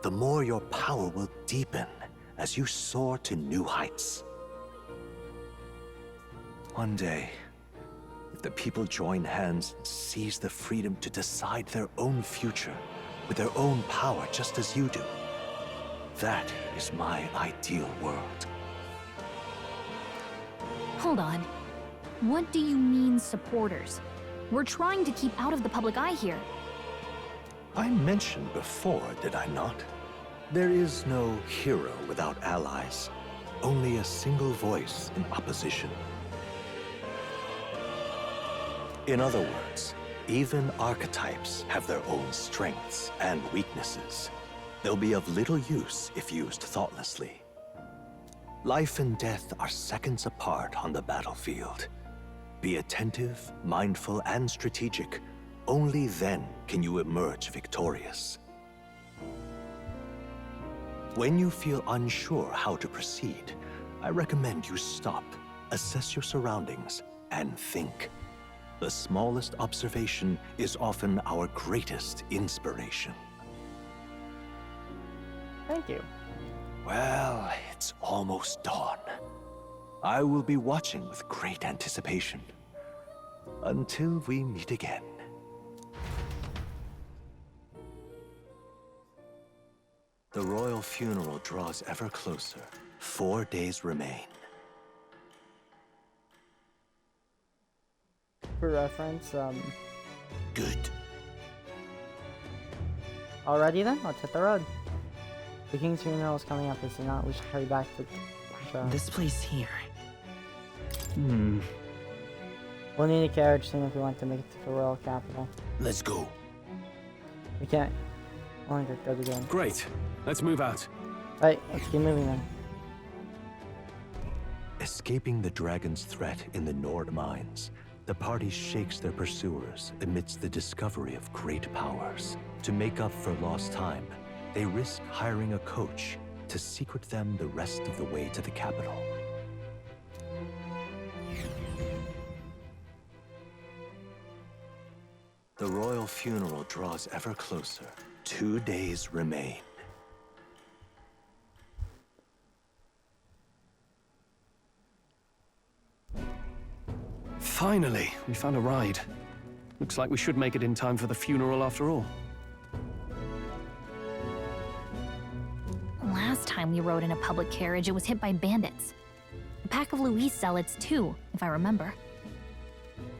the more your power will deepen as you soar to new heights. One day, if the people join hands and seize the freedom to decide their own future with their own power just as you do, that is my ideal world. Hold on. What do you mean, supporters? We're trying to keep out of the public eye here. I mentioned before, did I not? There is no hero without allies. Only a single voice in opposition. In other words, even archetypes have their own strengths and weaknesses. They'll be of little use if used thoughtlessly. Life and death are seconds apart on the battlefield. Be attentive, mindful, and strategic. Only then can you emerge victorious. When you feel unsure how to proceed, I recommend you stop, assess your surroundings, and think. The smallest observation is often our greatest inspiration. Thank you. Well, it's almost dawn. I will be watching with great anticipation. Until we meet again. The royal funeral draws ever closer. 4 days remain. For reference, Good. alrighty then, let's hit the road. The king's funeral is coming up, is it not? We should hurry back to This place here. We'll need a carriage soon if we want to make it to the royal capital. Let's go. We can't. Only go again. Great. Let's move out. Right, let's keep moving then. Escaping the dragon's threat in the Nord mines, the party shakes their pursuers amidst the discovery of great powers. To make up for lost time, they risk hiring a coach to secret them the rest of the way to the capital. The royal funeral draws ever closer. 2 days remain. Finally, we found a ride. Looks like we should make it in time for the funeral after all. Last time we rode in a public carriage, it was hit by bandits. A pack of Louis zealots, too, if I remember.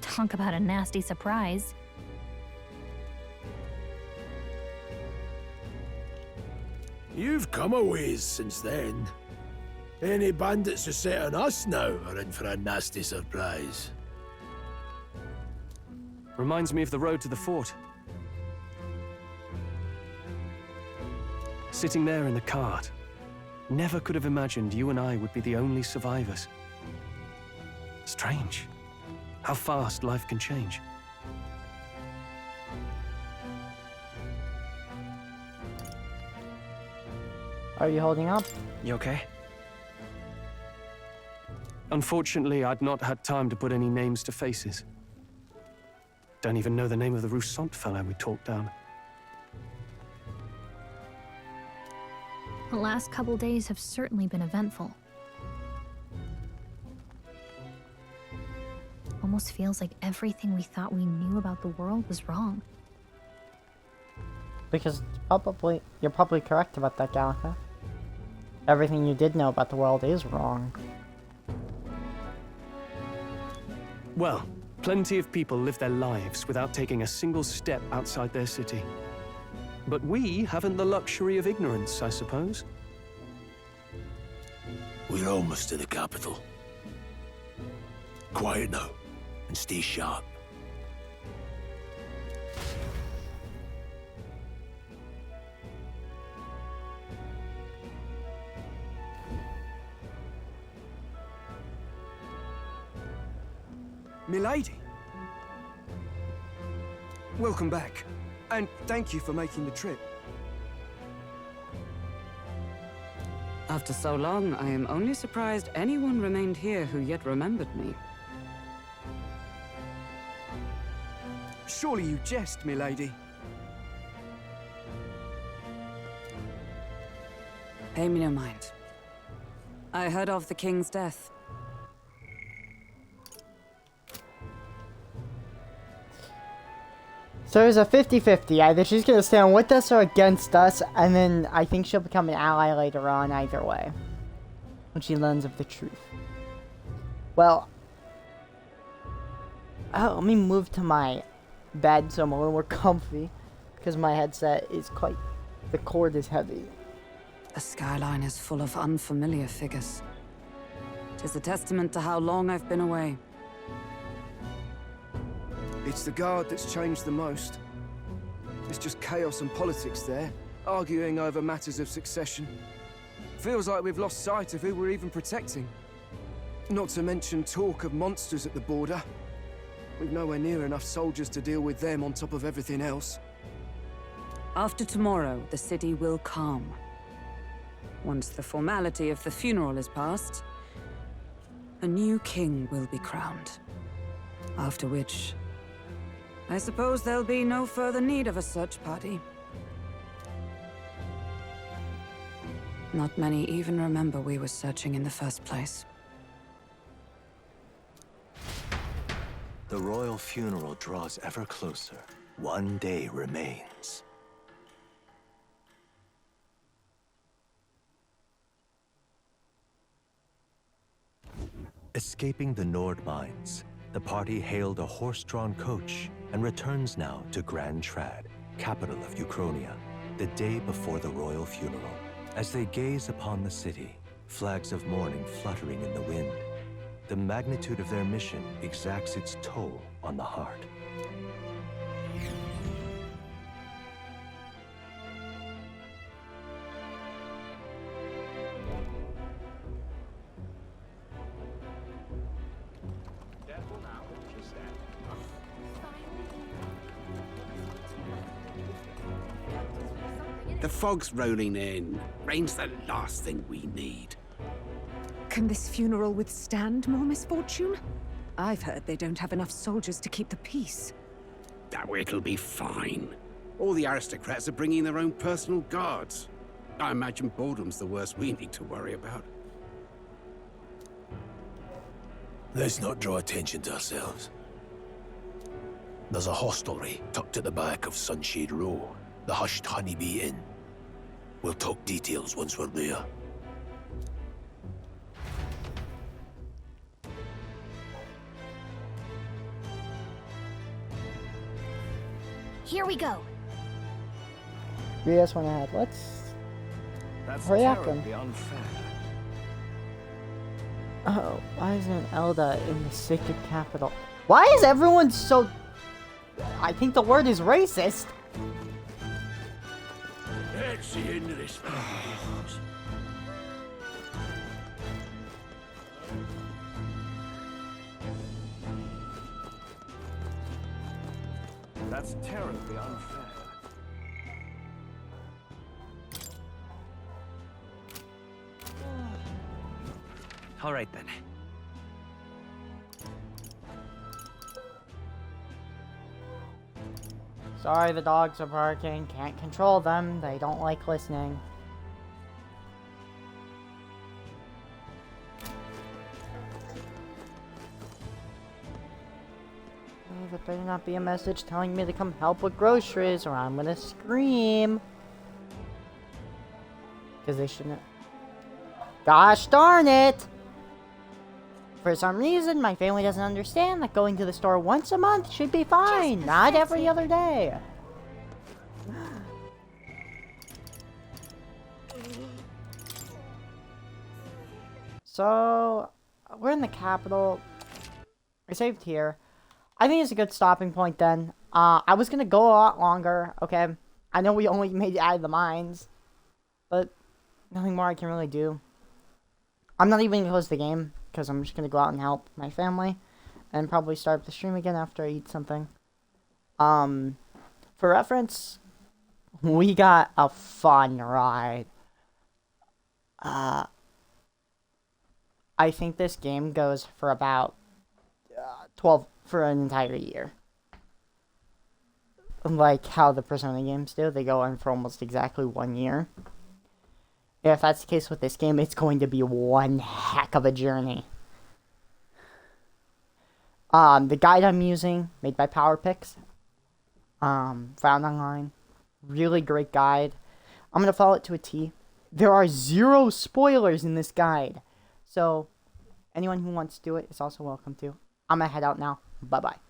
Talk about a nasty surprise. You've come a ways since then. Any bandits who set on us now are in for a nasty surprise. Reminds me of the road to the fort. Sitting there in the cart. Never could have imagined you and I would be the only survivors. Strange. How fast life can change. Are you holding up? You okay? Unfortunately, I'd not had time to put any names to faces. Don't even know the name of the Roussant fellow we talked down. The last couple days have certainly been eventful. Almost feels like everything we thought we knew about the world was wrong. Because you're probably correct about that, Gallica. Everything you did know about the world is wrong. Well, plenty of people live their lives without taking a single step outside their city. But we haven't the luxury of ignorance, I suppose. We're almost to the capital. Quiet now, and stay sharp. Milady. Welcome back, and thank you for making the trip. After so long, I am only surprised anyone remained here who yet remembered me. Surely you jest, milady. Pay me no mind. I heard of the king's death. So there's a 50-50. Either she's going to stand with us or against us, and then I think she'll become an ally later on either way. When she learns of the truth. Well, let me move to my bed so I'm a little more comfy. Because my headset is quite... the cord is heavy. The skyline is full of unfamiliar figures. Tis a testament to how long I've been away. It's the guard that's changed the most. It's just chaos and politics there, arguing over matters of succession. Feels like we've lost sight of who we're even protecting. Not to mention talk of monsters at the border. We've nowhere near enough soldiers to deal with them on top of everything else. After tomorrow, the city will calm. Once the formality of the funeral is past, a new king will be crowned. After which, I suppose there'll be no further need of a search party. Not many even remember we were searching in the first place. The royal funeral draws ever closer. One day remains. Escaping the Nord mines, the party hailed a horse-drawn coach and returns now to Grand Trad, capital of Uchronia, the day before the royal funeral. As they gaze upon the city, flags of mourning fluttering in the wind, the magnitude of their mission exacts its toll on the heart. The fog's rolling in. Rain's the last thing we need. Can this funeral withstand more misfortune? I've heard they don't have enough soldiers to keep the peace. Oh, it'll be fine. All the aristocrats are bringing their own personal guards. I imagine boredom's the worst we need to worry about. Let's not draw attention to ourselves. There's a hostelry tucked at the back of Sunshade Row, the Hushed Honeybee Inn. We'll talk details once we're there. Here we go. Rias went ahead. Let's hurry up him. Oh, why isn't Elda in the sacred capital? Why is everyone so... I think the word is racist. That's the end of this. That's terribly unfair. All right then. Sorry, the dogs are barking. Can't control them. They don't like listening. Oh, there better not be a message telling me to come help with groceries or I'm gonna scream. Because they shouldn't. Gosh darn it! For some reason, my family doesn't understand that going to the store once a month should be fine, not every other day. So, we're in the capital. I saved here. I think it's a good stopping point then. I was gonna go a lot longer, okay? I know we only made it out of the mines, but nothing more I can really do. I'm not even gonna close the game, because I'm just gonna go out and help my family, and probably start up the stream again after I eat something. For reference, we got a fun ride. I think this game goes for about 12 for an entire year. Like how the Persona games do, they go on for almost exactly 1 year. If that's the case with this game, it's going to be one heck of a journey. The guide I'm using, made by PowerPix, found online, really great guide. I'm going to follow it to a T. There are 0 spoilers in this guide. So, anyone who wants to do it is also welcome to. I'm gonna head out now. Bye-bye.